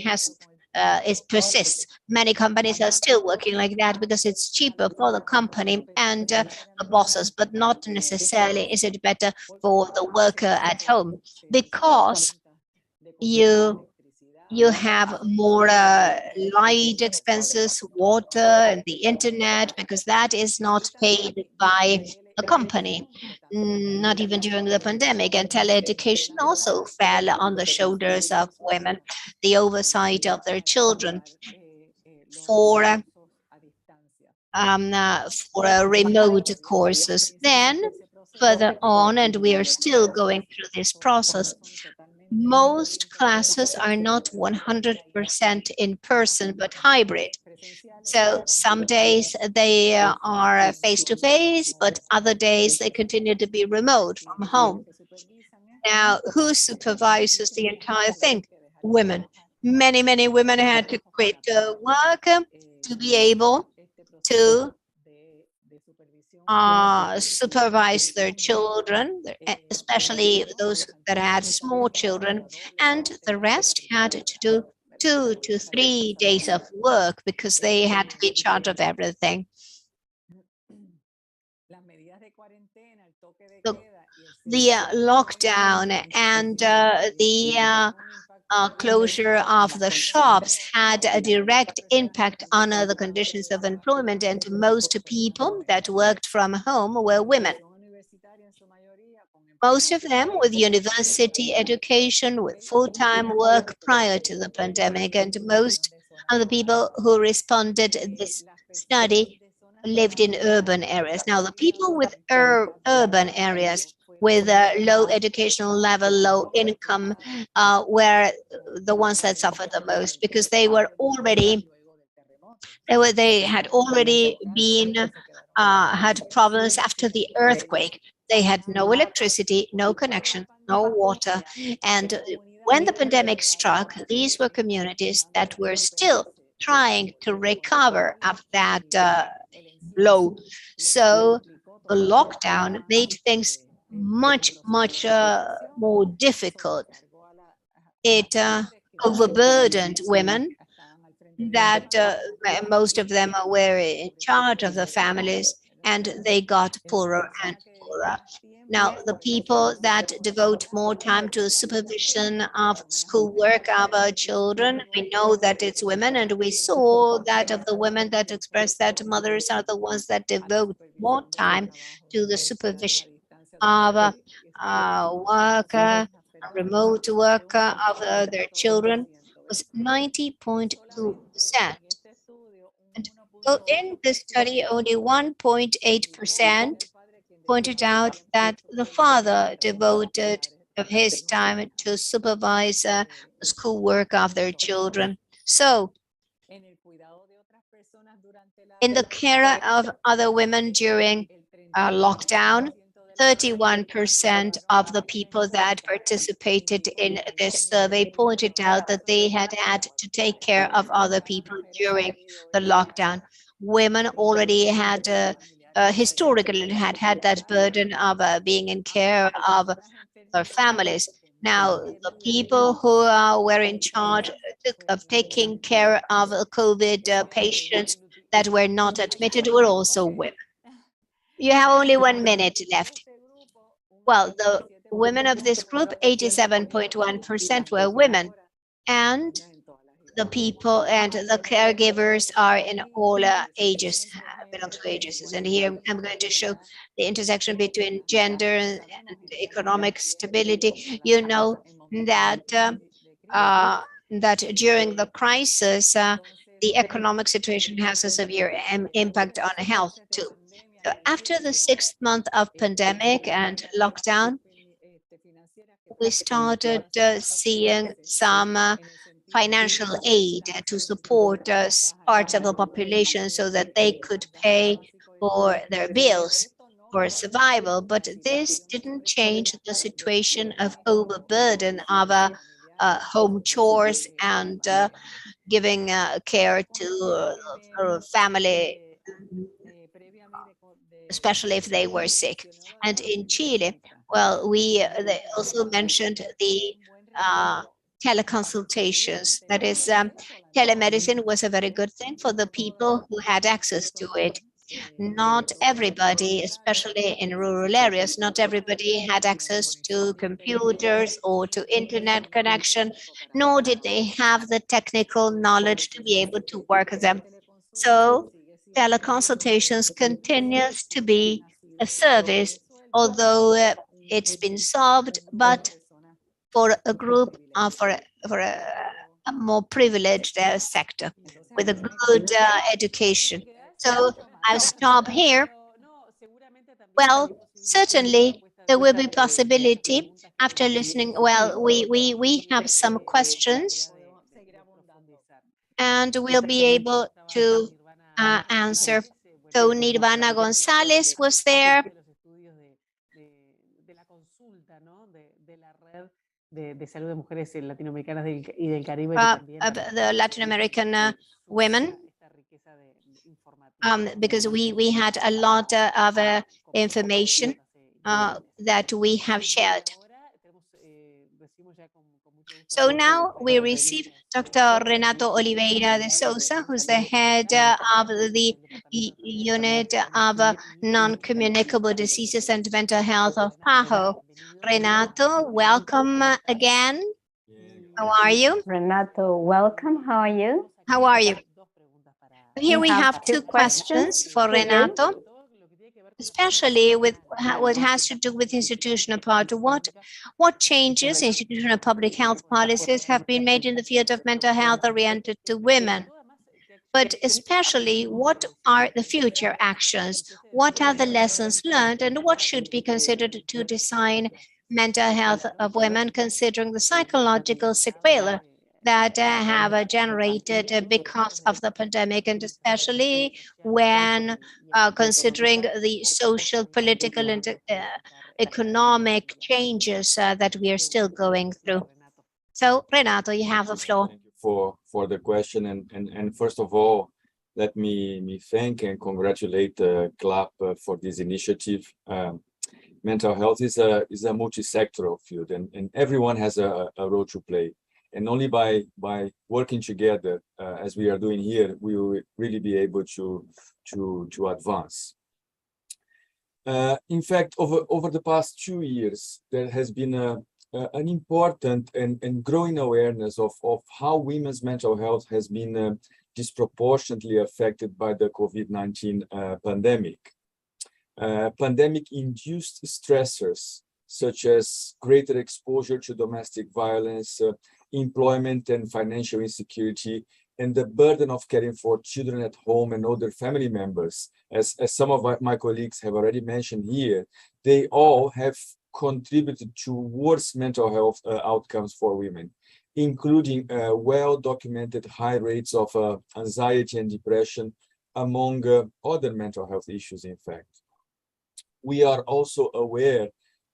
it persists. Many companies are still working like that because it's cheaper for the company and the bosses, but not necessarily is it better for the worker at home, because you have more light expenses, water, and the internet, because that is not paid by a company, not even during the pandemic. And teleeducation also fell on the shoulders of women, the oversight of their children for remote courses. Then further on, and we are still going through this process, most classes are not 100% in person, but hybrid. So some days they are face-to-face, but other days they continue to be remote from home. Now, who supervises the entire thing? Women. Many women had to quit work to be able to supervise their children, especially those that had small children, and the rest had to do 2 to 3 days of work because they had to be in charge of everything. The lockdown and the closure of the shops had a direct impact on the conditions of employment, and most people that worked from home were women. Most of them with university education, with full-time work prior to the pandemic, and most of the people who responded to this study lived in urban areas. Now, the people with urban areas with a low educational level, low income, were the ones that suffered the most, because they had already been had problems after the earthquake. They had no electricity, no connection, no water, and when the pandemic struck, these were communities that were still trying to recover after that blow. So the lockdown made things much more difficult. It overburdened women that most of them were in charge of the families, and they got poorer and poorer. Now, the people that devote more time to supervision of schoolwork of our children, we know that it's women, and we saw that of the women that express that mothers are the ones that devote more time to the supervision of work, remote work of their children, was 90.2%. And in this study, only 1.8% pointed out that the father devoted of his time to supervise the schoolwork of their children. So, in the care of other women during lockdown, 31% of the people that participated in this survey pointed out that they had to take care of other people during the lockdown. Women already had historically had that burden of being in care of their families. Now, the people who were in charge of taking care of COVID patients that were not admitted were also women. You have only 1 minute left. Well, the women of this group, 87.1% were women, and the people and the caregivers are in all ages, belong to ages. And here I'm going to show the intersection between gender and economic stability. You know that that during the crisis, the economic situation has a severe impact on health too. So after the 6th month of pandemic and lockdown, we started seeing some financial aid to support parts of the population so that they could pay for their bills for survival. But this didn't change the situation of overburden of home chores and giving care to family, especially if they were sick. And in Chile, well, they also mentioned the teleconsultations. That is, telemedicine was a very good thing for the people who had access to it. Not everybody, especially in rural areas, not everybody had access to computers or to internet connection, nor did they have the technical knowledge to be able to work them. So teleconsultations continues to be a service, although it's been solved, but for a group, for a more privileged sector with a good education. So I'll stop here. Well, certainly there will be possibility after listening. Well, we have some questions and we'll be able to answer. So Nirvana Gonzalez was there. The Latin American women, because we had a lot of information that we have shared. So now we receive Dr. Renato Oliveira de Souza, who's the head of the unit of non-communicable diseases and mental health of PAHO. Renato, welcome again. How are you? Renato, welcome. How are you? How are you? Here we have two questions for Renato, especially with what has to do with institutional part. What changes institutional public health policies have been made in the field of mental health oriented to women? But especially, what are the future actions? What are the lessons learned, and what should be considered to design mental health of women, considering the psychological sequelae that have generated because of the pandemic, and especially when considering the social, political, and economic changes that we are still going through. So, Renato, you have the floor. Thank you for the question, and first of all, let me thank and congratulate CLAP for this initiative. Mental health is a multi-sectoral field, and everyone has a role to play. And only by working together, as we are doing here, we will really be able to advance. In fact, over the past 2 years, there has been an important and growing awareness of how women's mental health has been disproportionately affected by the COVID-19 pandemic. Pandemic-induced stressors, such as greater exposure to domestic violence, employment and financial insecurity, and the burden of caring for children at home and other family members, as some of my colleagues have already mentioned here, they all have contributed to worse mental health outcomes for women, including well-documented high rates of anxiety and depression, among other mental health issues, in fact. we are also aware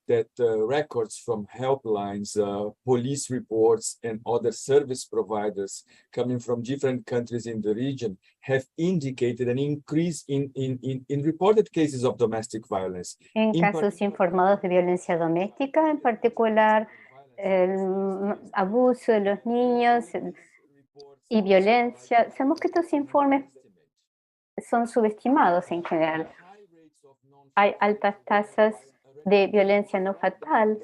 that records from helplines, police reports, and other service providers coming from different countries in the region have indicated an increase in reported cases of domestic violence. En casos informados de violencia doméstica, en particular el abuso de los niños y violencia, sabemos que estos informes son subestimados en general. Hay altas tasas de violencia no fatal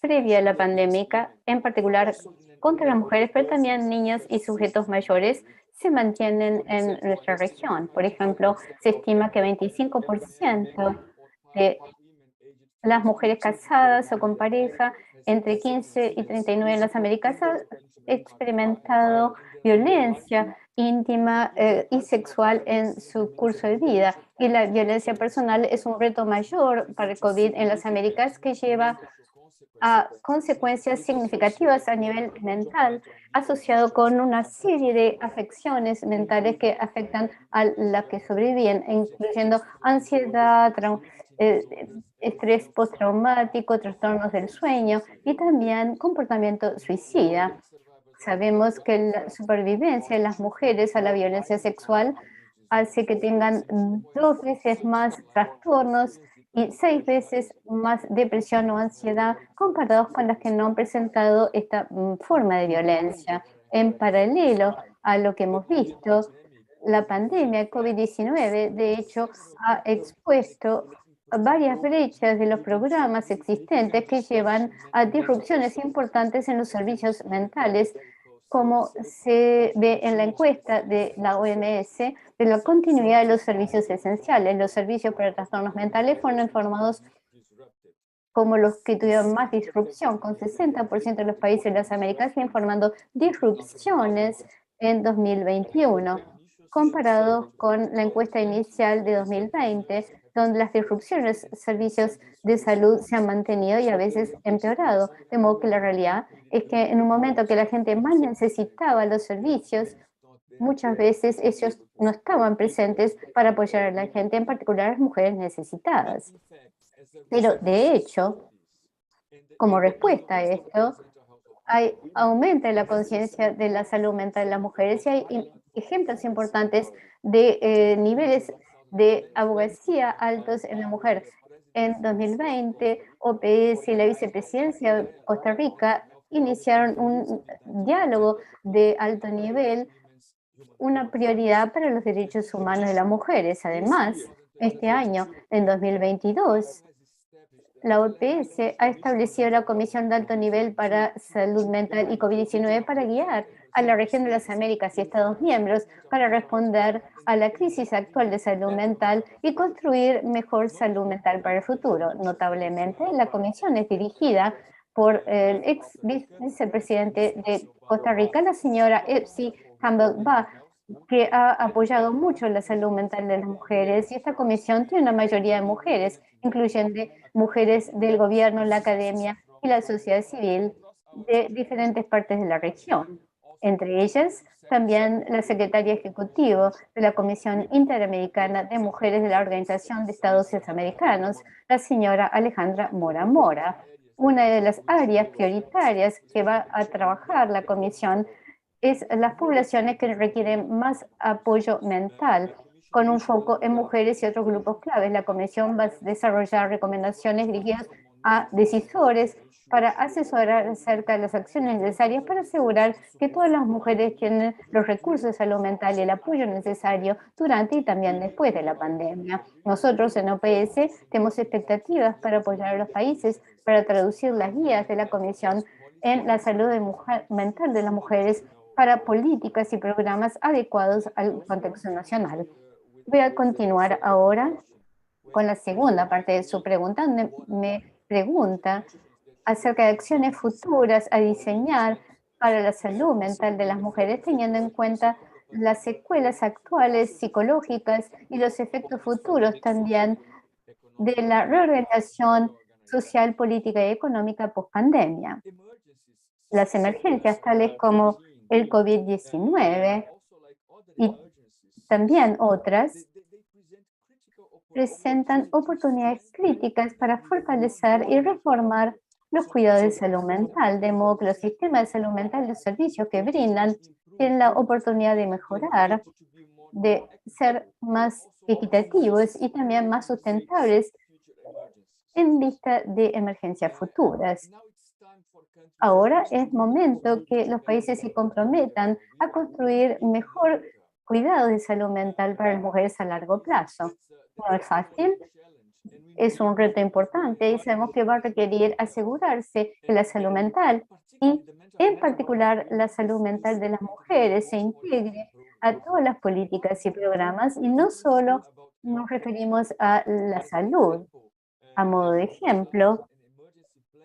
previa a la pandemia, en particular contra las mujeres, pero también niños y sujetos mayores se mantienen en nuestra región. Por ejemplo, se estima que 25% de las mujeres casadas o con pareja entre 15 y 39 en las Américas han experimentado violencia íntima y sexual en su curso de vida. Y la violencia personal es un reto mayor para el COVID en las Américas que lleva a consecuencias significativas a nivel mental, asociado con una serie de afecciones mentales que afectan a las que sobreviven, incluyendo ansiedad, estrés postraumático, trastornos del sueño y también comportamiento suicida. Sabemos que la supervivencia de las mujeres a la violencia sexual hace que tengan 2 veces más trastornos y 6 veces más depresión o ansiedad comparados con las que no han presentado esta forma de violencia. En paralelo a lo que hemos visto, la pandemia COVID-19, de hecho, ha expuesto varias brechas de los programas existentes que llevan a disrupciones importantes en los servicios mentales, como se ve en la encuesta de la OMS, de la continuidad de los servicios esenciales. Los servicios para trastornos mentales fueron informados como los que tuvieron más disrupción, con 60% de los países de las Américas informando disrupciones en 2021, comparado con la encuesta inicial de 2020, donde las disrupciones en servicios de salud se han mantenido y a veces empeorado. De modo que la realidad es que en un momento que la gente más necesitaba los servicios, muchas veces ellos no estaban presentes para apoyar a la gente, en particular a las mujeres necesitadas. Pero de hecho, como respuesta a esto, hay aumento en la conciencia de la salud mental de las mujeres y hay ejemplos importantes de niveles de abogacía altos en la mujer. En 2020, OPS y la vicepresidencia de Costa Rica iniciaron un diálogo de alto nivel, una prioridad para los derechos humanos de las mujeres. Además, este año, en 2022, la OPS ha establecido la Comisión de Alto Nivel para Salud Mental y COVID-19 para guiar a la región de las Américas y Estados miembros para responder a la crisis actual de salud mental y construir mejor salud mental para el futuro. Notablemente, la comisión es dirigida por el ex vicepresidente de Costa Rica, la señora Epsi Campbell-Ba, que ha apoyado mucho la salud mental de las mujeres, y esta comisión tiene una mayoría de mujeres, incluyendo mujeres del gobierno, la academia y la sociedad civil de diferentes partes de la región. Entre ellas, también la secretaria ejecutiva de la Comisión Interamericana de Mujeres de la Organización de Estados Americanos, la señora Alejandra Mora Mora. Una de las áreas prioritarias que va a trabajar la comisión es las poblaciones que requieren más apoyo mental, con un foco en mujeres y otros grupos claves. La Comisión va a desarrollar recomendaciones dirigidas a decisores para asesorar acerca de las acciones necesarias para asegurar que todas las mujeres tienen los recursos de salud mental y el apoyo necesario durante y también después de la pandemia. Nosotros en OPS tenemos expectativas para apoyar a los países para traducir las guías de la Comisión en la salud mental de las mujeres para políticas y programas adecuados al contexto nacional. Voy a continuar ahora con la segunda parte de su pregunta, donde me pregunta acerca de acciones futuras a diseñar para la salud mental de las mujeres, teniendo en cuenta las secuelas actuales psicológicas y los efectos futuros también de la reorganización social, política y económica post-pandemia. Las emergencias tales como el COVID-19 y también otras presentan oportunidades críticas para fortalecer y reformar los cuidados de salud mental, de modo que los sistemas de salud mental y los servicios que brindan tienen la oportunidad de mejorar, de ser más equitativos y también más sustentables en vista de emergencias futuras. Ahora es momento que los países se comprometan a construir mejor cuidado de salud mental para las mujeres a largo plazo. No es fácil, es un reto importante y sabemos que va a requerir asegurarse que la salud mental y en particular la salud mental de las mujeres se integre a todas las políticas y programas y no solo nos referimos a la salud. A modo de ejemplo,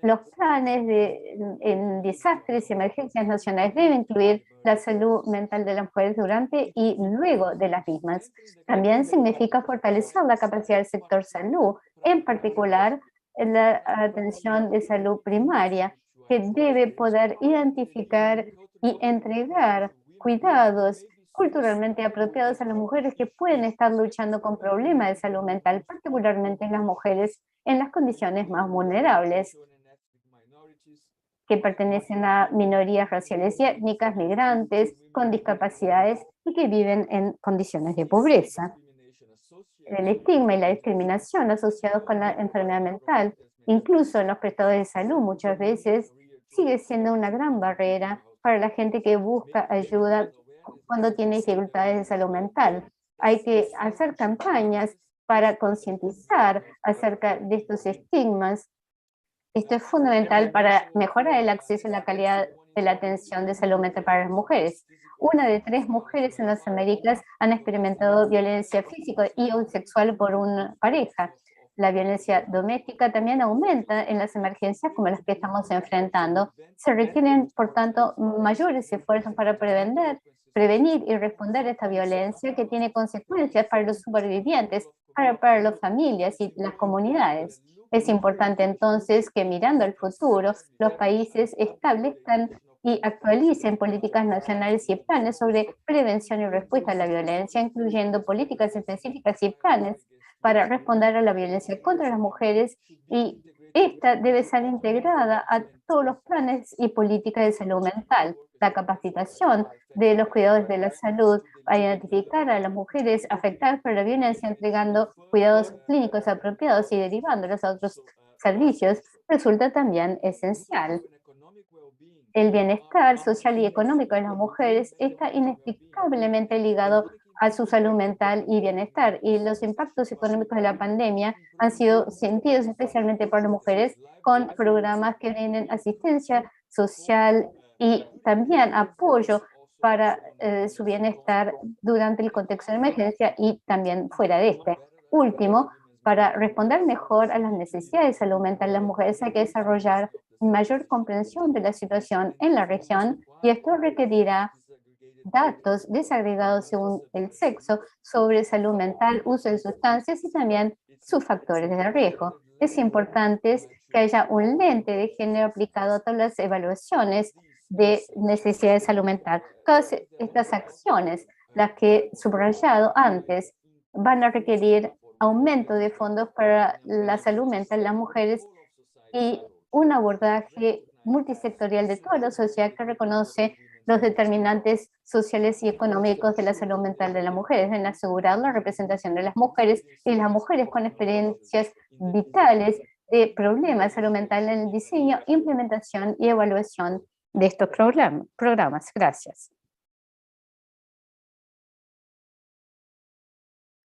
los planes en desastres y emergencias nacionales deben incluir la salud mental de las mujeres durante y luego de las mismas. También significa fortalecer la capacidad del sector salud, en particular la atención de salud primaria, que debe poder identificar y entregar cuidados culturalmente apropiados a las mujeres que pueden estar luchando con problemas de salud mental, particularmente en las mujeres en las condiciones más vulnerables, que pertenecen a minorías raciales y étnicas, migrantes, con discapacidades y que viven en condiciones de pobreza. El estigma y la discriminación asociados con la enfermedad mental, incluso en los prestadores de salud, muchas veces sigue siendo una gran barrera para la gente que busca ayuda cuando tiene dificultades de salud mental. Hay que hacer campañas para concientizar acerca de estos estigmas. Esto es fundamental para mejorar el acceso y la calidad de la atención de salud mental para las mujeres. Una de 3 mujeres en las Américas han experimentado violencia física y o sexual por una pareja. La violencia doméstica también aumenta en las emergencias como las que estamos enfrentando. Se requieren, por tanto, mayores esfuerzos para prevenir y responder a esta violencia que tiene consecuencias para los supervivientes, para las familias y las comunidades. Es importante entonces que mirando al futuro, los países establezcan y actualicen políticas nacionales y planes sobre prevención y respuesta a la violencia, incluyendo políticas específicas y planes para responder a la violencia contra las mujeres, y esta debe ser integrada a todos los planes y políticas de salud mental. La capacitación de los cuidadores de la salud para identificar a las mujeres afectadas por la violencia, entregando cuidados clínicos apropiados y derivándolos a otros servicios, resulta también esencial. El bienestar social y económico de las mujeres está inexplicablemente ligado a su salud mental y bienestar, y los impactos económicos de la pandemia han sido sentidos especialmente por las mujeres con programas que brindan asistencia social y también apoyo para su bienestar durante el contexto de emergencia y también fuera de este. Último, para responder mejor a las necesidades de salud mental de las mujeres hay que desarrollar mayor comprensión de la situación en la región, y esto requerirá datos desagregados según el sexo sobre salud mental, uso de sustancias y también sus factores de riesgo. Es importante que haya un lente de género aplicado a todas las evaluaciones de necesidad de salud mental. Todas estas acciones, las que he subrayado antes, van a requerir aumento de fondos para la salud mental de las mujeres y un abordaje multisectorial de toda la sociedad que reconoce los determinantes sociales y económicos de la salud mental de las mujeres, en asegurar la representación de las mujeres y las mujeres con experiencias vitales de problemas de salud mental en el diseño, implementación y evaluación de estos programas. Gracias.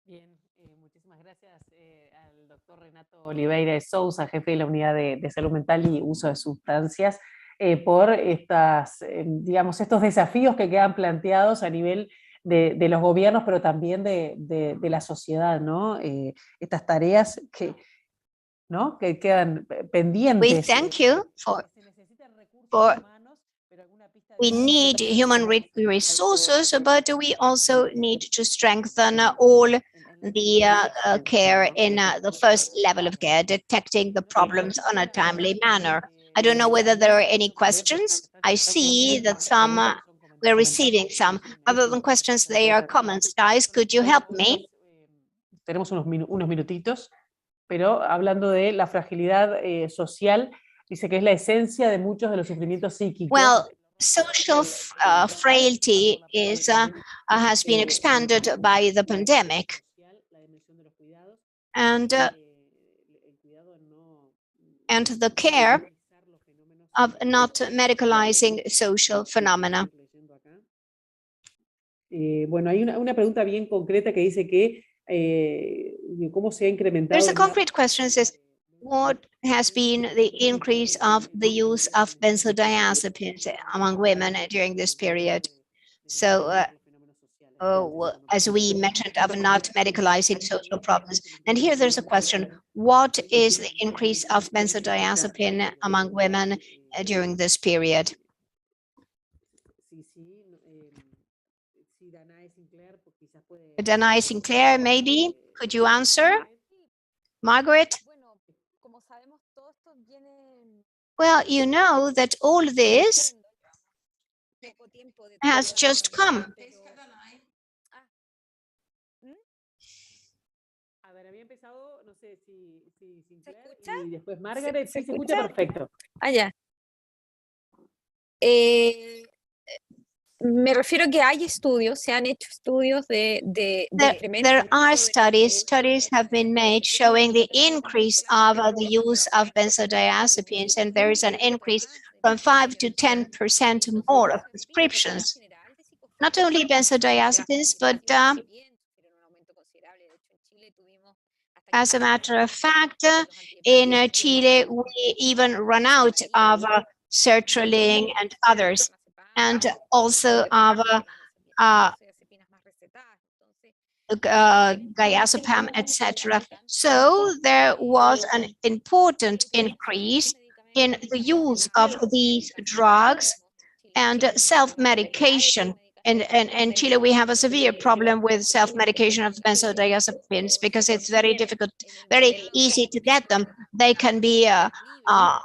Bien, muchísimas gracias al doctor Renato Oliveira de Souza, jefe de la Unidad de Salud Mental y Uso de Sustancias, por digamos, estos desafíos que quedan planteados a nivel de los gobiernos, pero también de la sociedad, ¿no? Estas tareas ¿no? que quedan pendientes. We thank you we need human resources, but we also need to strengthen all the care in the first level of care, detecting the problems on a timely manner. I don't know whether there are any questions. I see that we're receiving some. Other than questions, they are comments. Guys, could you help me? tenemos unos minutitos, pero hablando de la fragilidad social, dice que es la esencia de muchos de los sufrimientos psíquicos. Well, social frailty has been expanded by the pandemic. And the care of not medicalizing social phenomena. Bueno, hay una pregunta bien concreta que dice que cómo se ha incrementado. There's a concrete question that says, what has been the increase of the use of benzodiazepines among women during this period? So, as we mentioned, of not medicalizing social problems. And here there's a question, what is the increase of benzodiazepine among women during this period? Danae Sinclair, maybe? Could you answer? Margaret? Well, you know that all this has just come. Había empezado, no sé si Sinclair y después Margaret. Sí, se escucha perfecto. Ya. Me refiero que hay estudios, se han hecho estudios de There are studies have been made showing the increase of the use of benzodiazepines, and there is an increase from 5 to 10% more of prescriptions. Not only benzodiazepines, but as a matter of fact, in Chile, we even run out of sertraline and others, and also of diazepam, etc. So there was an important increase in the use of these drugs and self-medication. In Chile, we have a severe problem with self-medication of benzodiazepines because it's very difficult, very easy to get them. They can be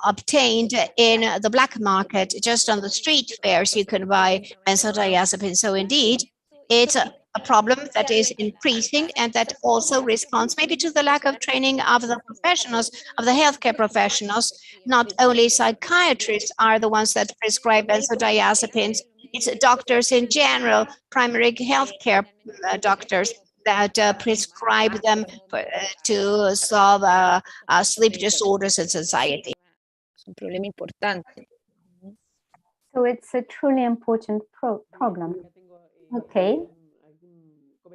obtained in the black market, just on the street fairs you can buy benzodiazepines. So indeed, it's a problem that is increasing, and that also responds maybe to the lack of training of the professionals, of the healthcare professionals. Not only psychiatrists are the ones that prescribe benzodiazepines, it's doctors in general, primary healthcare doctors that prescribe them to solve sleep disorders in society. un problema importante. So it's a truly important problem. Okay.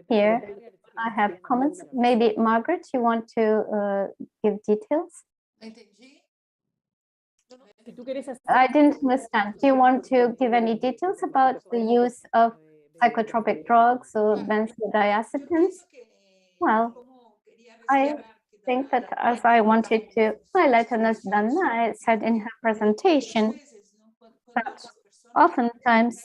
Here I have comments. Maybe Margaret, you want to give details? I didn't understand. Do you want to give any details about the use of psychotropic drugs or benzodiazepines? Well, I think that as I wanted to highlight, and as Dana said in her presentation, that oftentimes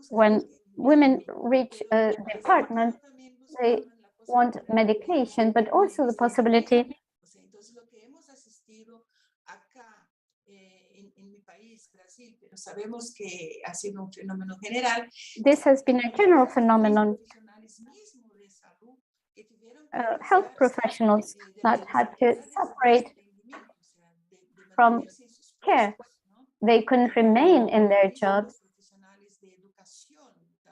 when women reach a department, they want medication, but also the possibility this has been a general phenomenon. Health professionals that had to separate from care. They couldn't remain in their jobs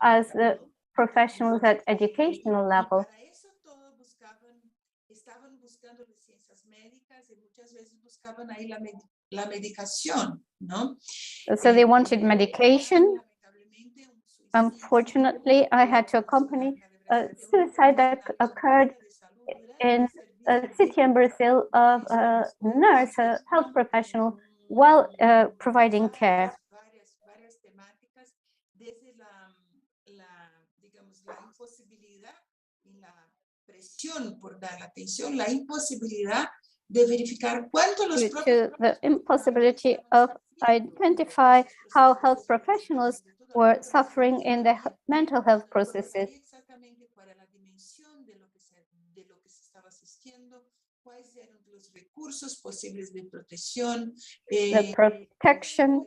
as the professionals at educational level. So they wanted medication. Unfortunately, I had to accompany a suicide that occurred in a city in Brazil of a nurse, a health professional, while providing care. Due to the impossibility of identify how health professionals were suffering in the mental health processes. The protection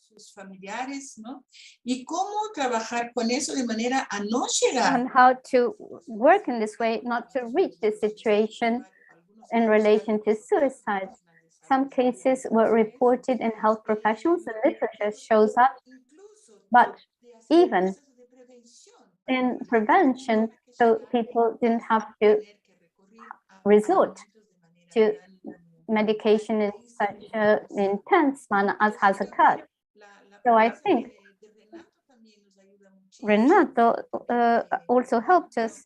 sus familiares, ¿no? Y cómo trabajar con eso de manera a no llegar. And how to work in this way, not to reach this situation in relation to suicide. Some cases were reported in health professionals, the literature shows up, but even in prevention, so people didn't have to resort to medication in such an intense manner as has occurred. So I think Renato also helped us.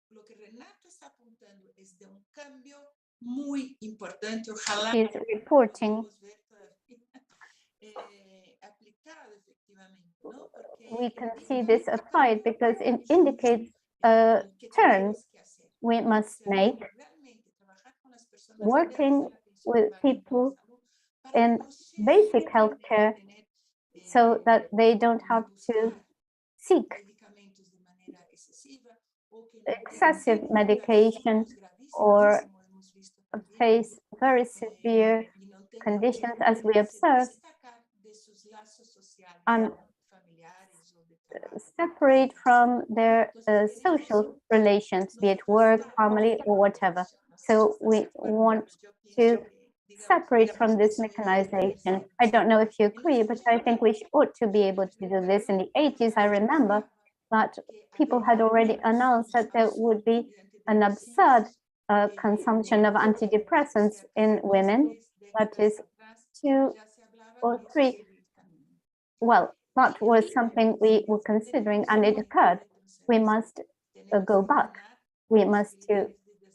Lo que Renato está apuntando es de un cambio muy importante. Ojalá He's reporting aplicado efectivamente, ¿no? we can see this applied because it indicates a turn we must make working with people in basic healthcare so that they don't have to seek excessive medication or face very severe conditions as we observe and separate from their social relations, be it work, family, or whatever. So we want to separate from this mechanization. I don't know if you agree, but I think we ought to be able to do this. In the 80s, I remember that people had already announced that there would be an absurd consumption of antidepressants in women, that is 2 or 3. Well, that was something we were considering and it occurred. We must go back. We must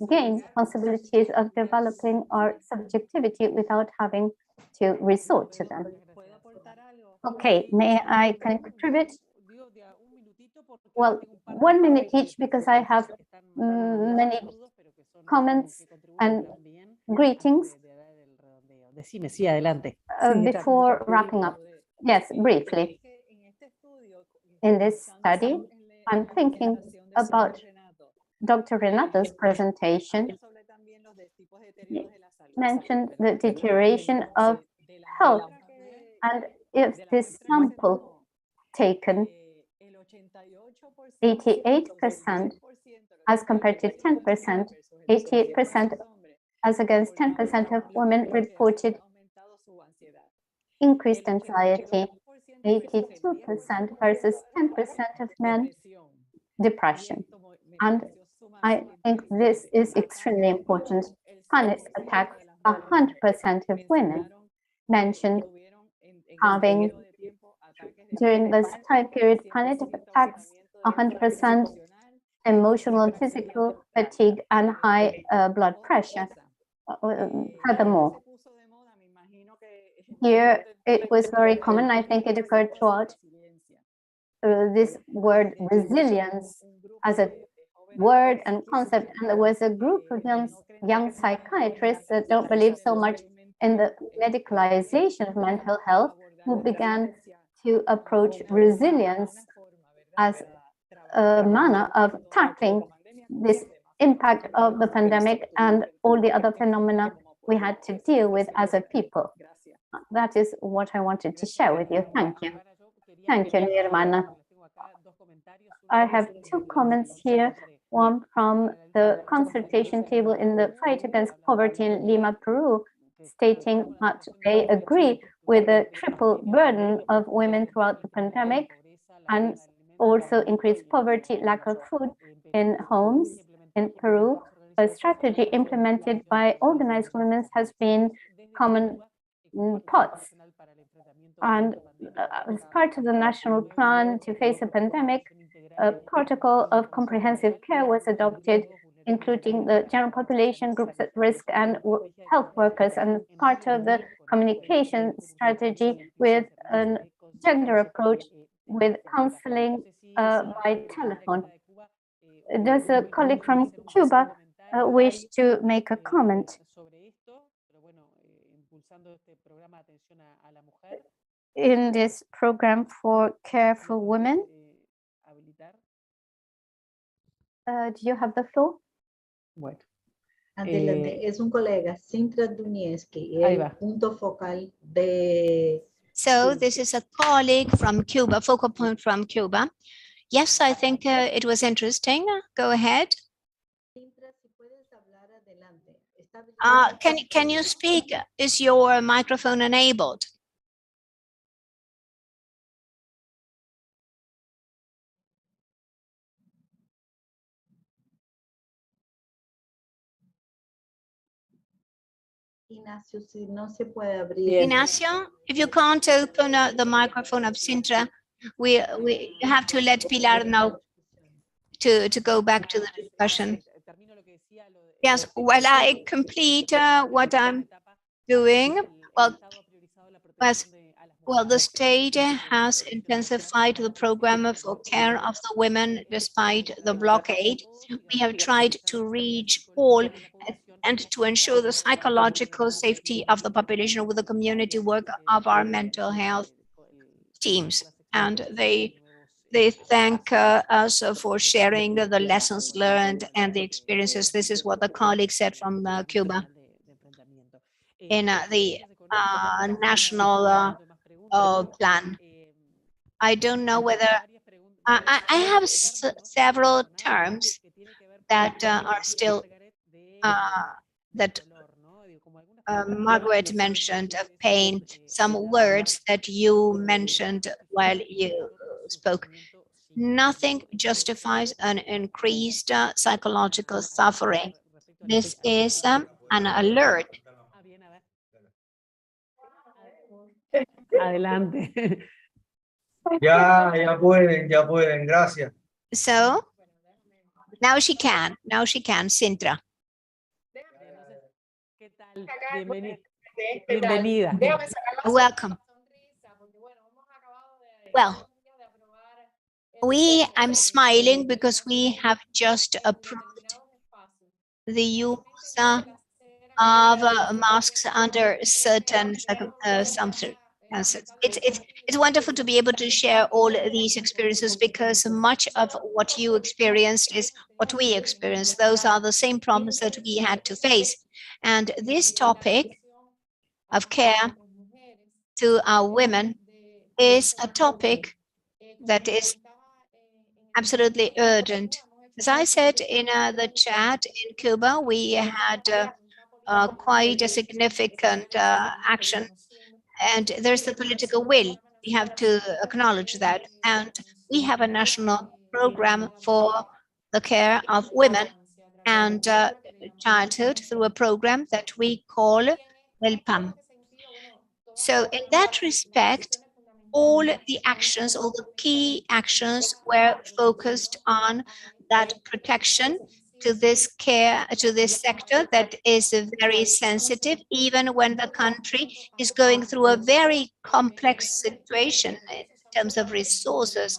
gain possibilities of developing our subjectivity without having to resort to them. Okay, may I contribute? Well, 1 minute each because I have many comments and greetings before wrapping up. Yes, briefly. In this study, I'm thinking about Dr. Renato's presentation. He mentioned the deterioration of health, and if this sample taken 88% as compared to 10%, 88% as against 10% of women reported increased anxiety, 82% versus 10% of men, depression. And I think this is extremely important. Panic attacks, 100% of women mentioned having, during this time period, panic attacks, 100%, emotional and physical fatigue, and high blood pressure. Furthermore, here it was very common, I think it occurred throughout, this word resilience as a word and concept, and there was a group of young psychiatrists that don't believe so much in the medicalization of mental health, who began to approach resilience as a manner of tackling this impact of the pandemic and all the other phenomena we had to deal with as a people. That is what I wanted to share with you. Thank you. Thank you, Nirvana. I have 2 comments here. One from the consultation table in the fight against poverty in Lima, Peru, stating that they agree with the triple burden of women throughout the pandemic and also increased poverty, lack of food in homes in Peru. A strategy implemented by organized women has been common pots. And as part of the national plan to face a pandemic, a protocol of comprehensive care was adopted, including the general population, groups at risk, and health workers, and part of the communication strategy with a gender approach with counseling by telephone. Does a colleague from Cuba wish to make a comment? In this program for care for women, do you have the floor? Bueno, Adelante, es un colega, Sintra Dunieski, Ahí el va. punto focal de... So this is a colleague from Cuba, focal point from Cuba. Yes, I think it was interesting. Go ahead. Sintra, si puedes hablar adelante. Está Can you speak? Is your microphone enabled? Ignacio, si no se puede abrir. Bien. Ignacio, if you can't open the microphone of Sintra, we have to let Pilar know to go back to the discussion. Yes, while I complete what I'm doing, well, the state has intensified the program for care of the women despite the blockade. We have tried to reach all and to ensure the psychological safety of the population with the community work of our mental health teams. And they thank us for sharing the lessons learned and the experiences. This is what the colleague said from Cuba in the national plan. I don't know whether I have several terms that are still that Margaret mentioned of pain, some words that you mentioned while you spoke. Nothing justifies an increased psychological suffering. This is an alert. Adelante. Ya pueden, gracias. So now she can, Sintra. ¿Qué tal? Bienvenida. Welcome. Well, I'm smiling because we have just approved the use of masks under certain circumstances. It's wonderful to be able to share all these experiences because much of what you experienced is what we experienced. Those are the same problems that we had to face. And this topic of care to our women is a topic that is absolutely urgent. As I said in the chat in Cuba, we had quite a significant action, and there's the political will. We have to acknowledge that. And we have a national program for the care of women and childhood through a program that we call WELPAM. So in that respect, all the actions, all the key actions were focused on that protection to this care, to this sector that is very sensitive, even when the country is going through a very complex situation in terms of resources.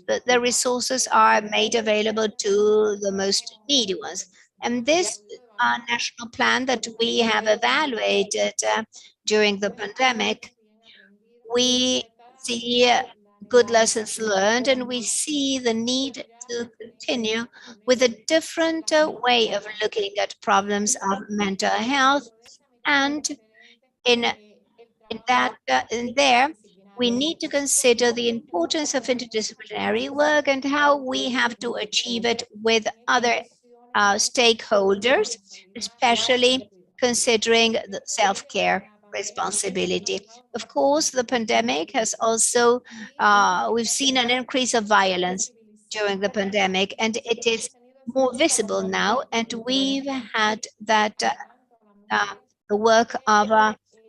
But the resources are made available to the most needy ones. And this national plan that we have evaluated during the pandemic, we see good lessons learned, and we see the need to continue with a different way of looking at problems of mental health. And in there, we need to consider the importance of interdisciplinary work and how we have to achieve it with other stakeholders, especially considering the self-care responsibility. Of course, the pandemic has also, we've seen an increase of violence during the pandemic, and it is more visible now, and we've had that the work of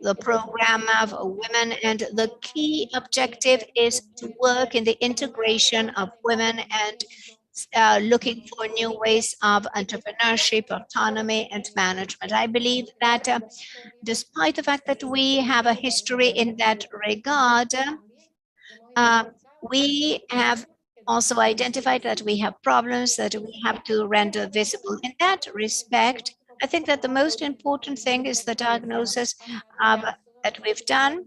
the program of women, and the key objective is to work in the integration of women and looking for new ways of entrepreneurship, autonomy, and management. I believe that despite the fact that we have a history in that regard, we have also identified that we have problems that we have to render visible. In that respect, I think that the most important thing is the diagnosis that we've done.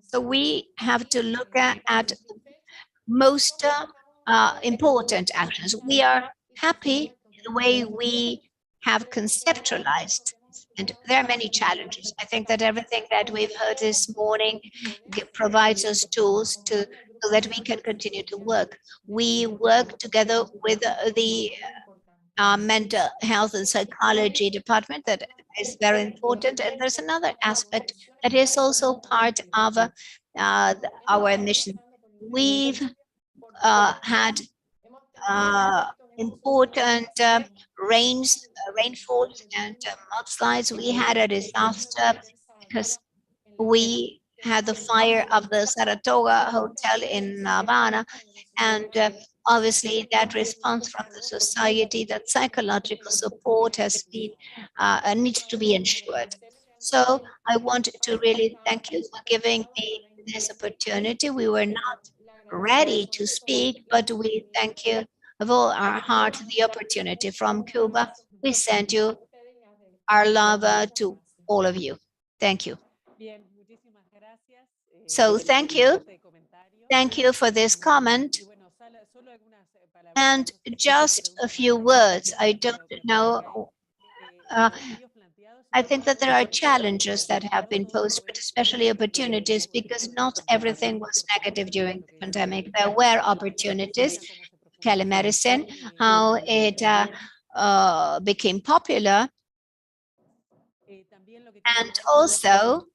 So we have to look at the most important actions. We are happy in the way we have conceptualized, and there are many challenges. I think that everything that we've heard this morning provides us tools so that we can continue to work. We work together with the mental health and psychology department. That is very important. And there's another aspect that is also part of our mission. We've had important rainfalls and mudslides. We had a disaster because we had the fire of the Saratoga Hotel in Havana, and obviously that response from the society, that psychological support has been needs to be ensured. So I want to really thank you for giving me this opportunity. We were not ready to speak, but we thank you of all our heart the opportunity. From Cuba, we send you our love to all of you. Thank you. So thank you. Thank you for this comment. And just a few words. I don't know. I think that there are challenges that have been posed, but especially opportunities, because not everything was negative during the pandemic. There were opportunities. Telemedicine, how it became popular, and also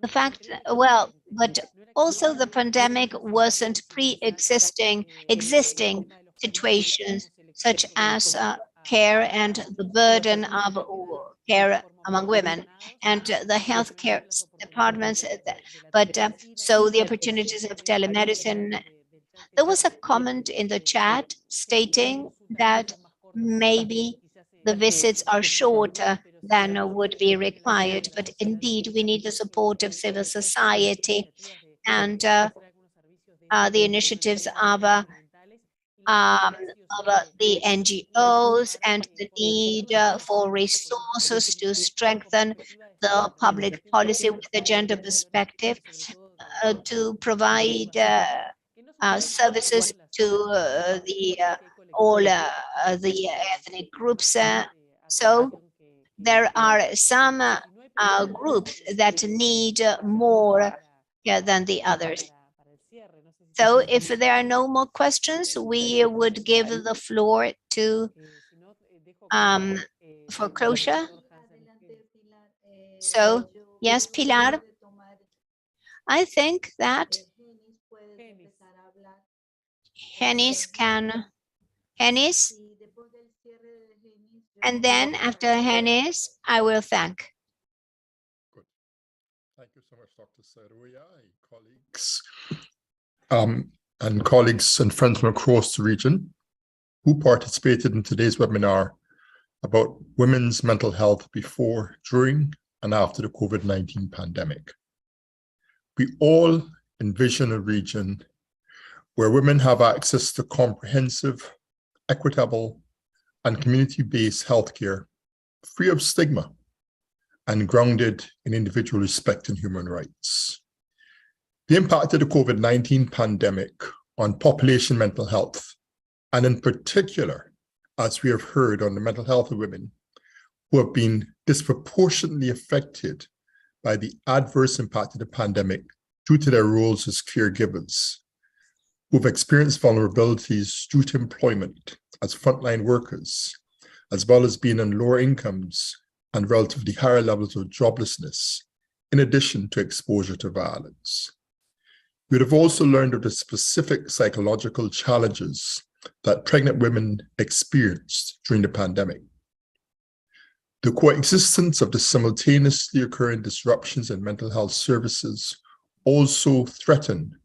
the fact, well, but also the pandemic wasn't existing situations such as care and the burden of care among women and the healthcare departments. But so the opportunities of telemedicine. There was a comment in the chat stating that maybe the visits are shorter than would be required, but indeed we need the support of civil society and the initiatives of the NGOs and the need for resources to strengthen the public policy with the gender perspective, to provide services to all the ethnic groups. So there are some groups that need more than the others. So if there are no more questions, we would give the floor to for closure. So yes, Pilar, I think that Genis, and then after Genis, I will thank. Good. Thank you so much, Dr. Saroya, colleagues and friends from across the region who participated in today's webinar about women's mental health before, during, and after the COVID-19 pandemic. We all envision a region where women have access to comprehensive, equitable, and community-based healthcare, free of stigma, and grounded in individual respect and human rights. The impact of the COVID-19 pandemic on population mental health, and in particular, as we have heard, on the mental health of women who have been disproportionately affected by the adverse impact of the pandemic due to their roles as caregivers, who've experienced vulnerabilities due to employment as frontline workers, as well as being on lower incomes and relatively higher levels of joblessness, in addition to exposure to violence. We would have also learned of the specific psychological challenges that pregnant women experienced during the pandemic. The coexistence of the simultaneously occurring disruptions in mental health services also threaten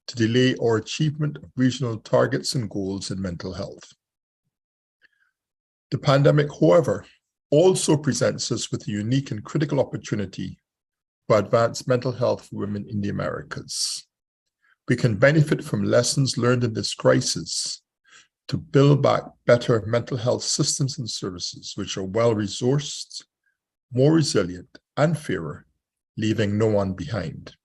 to delay our achievement of regional targets and goals in mental health. The pandemic, however, also presents us with a unique and critical opportunity to advance mental health for women in the Americas. We can benefit from lessons learned in this crisis to build back better mental health systems and services which are well-resourced, more resilient, and fairer, leaving no one behind.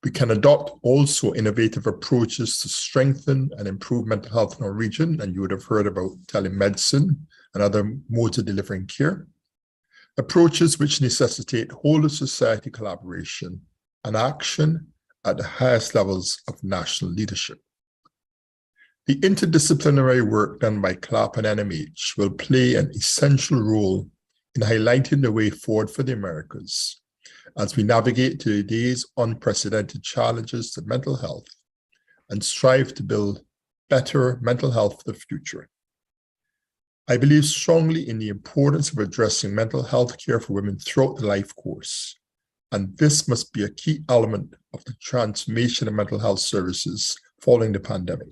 We can adopt also innovative approaches to strengthen and improve mental health in our region, and you would have heard about telemedicine and other modes of delivering care. Approaches which necessitate whole of society collaboration and action at the highest levels of national leadership. The interdisciplinary work done by CLAP and NMH will play an essential role in highlighting the way forward for the Americas as we navigate today's unprecedented challenges to mental health and strive to build better mental health for the future. I believe strongly in the importance of addressing mental health care for women throughout the life course, and this must be a key element of the transformation of mental health services following the pandemic.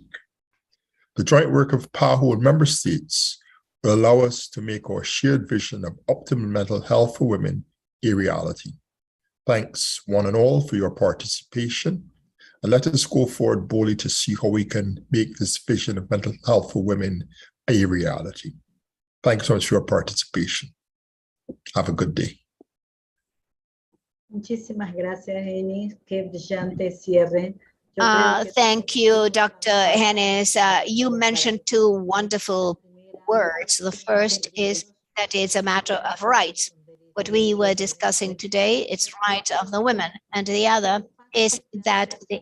The joint work of PAHO and member states will allow us to make our shared vision of optimal mental health for women a reality. Thanks one and all for your participation, and let us go forward boldly to see how we can make this vision of mental health for women a reality. Thanks so much for your participation. Have a good day. Muchísimas gracias, Enis. Qué brillante cierre. Yo creo que Thank you, Dr. Hennis. You mentioned two wonderful words. The first is that it's a matter of rights. What we were discussing today, it's rights of the women. And the other is that the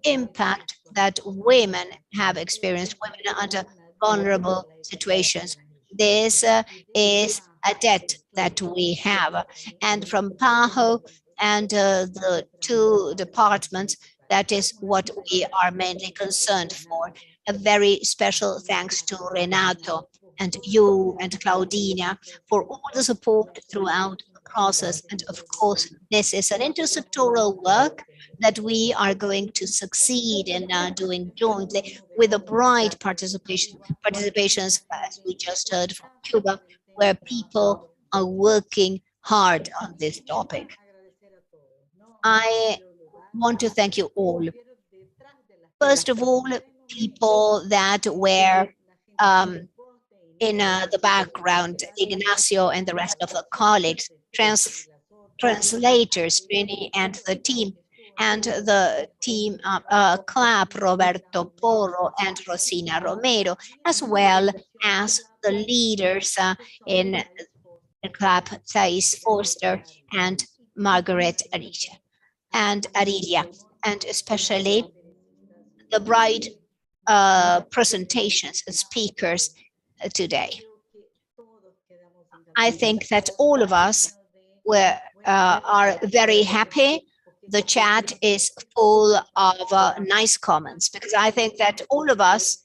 impact that women have experienced, women under vulnerable situations. This is a debt that we have. And from PAHO and the two departments, that is what we are mainly concerned for. A very special thanks to Renato and you and Claudina for all the support throughout the process. And of course, this is an intersectoral work that we are going to succeed in doing jointly with a bright participations, as we just heard from Cuba, where people are working hard on this topic. I want to thank you all. First of all, people that were in the background, Ignacio and the rest of the colleagues, translators, Trini and the team CLAP, Roberto Porro and Rosina Romero, as well as the leaders in the CLAP, Thais Forster and Margaret Aridia, and especially the bright presentations and speakers today. I think that all of us are very happy. The chat is full of nice comments, because I think that all of us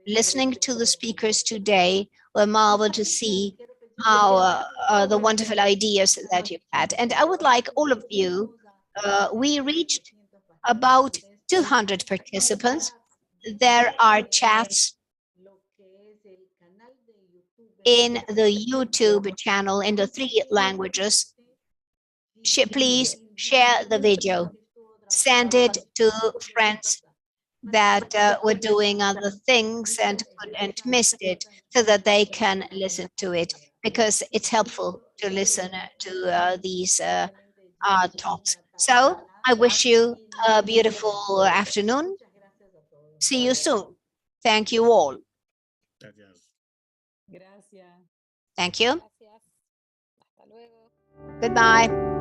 listening to the speakers today were marveled to see how the wonderful ideas that you've had. And I would like all of you, we reached about 200 participants. There are chats in the YouTube channel in the 3 languages. Please share the video. Send it to friends that were doing other things and missed it, so that they can listen to it, because it's helpful to listen to these talks. So I wish you a beautiful afternoon. See you soon. Thank you all. Thank you. Goodbye.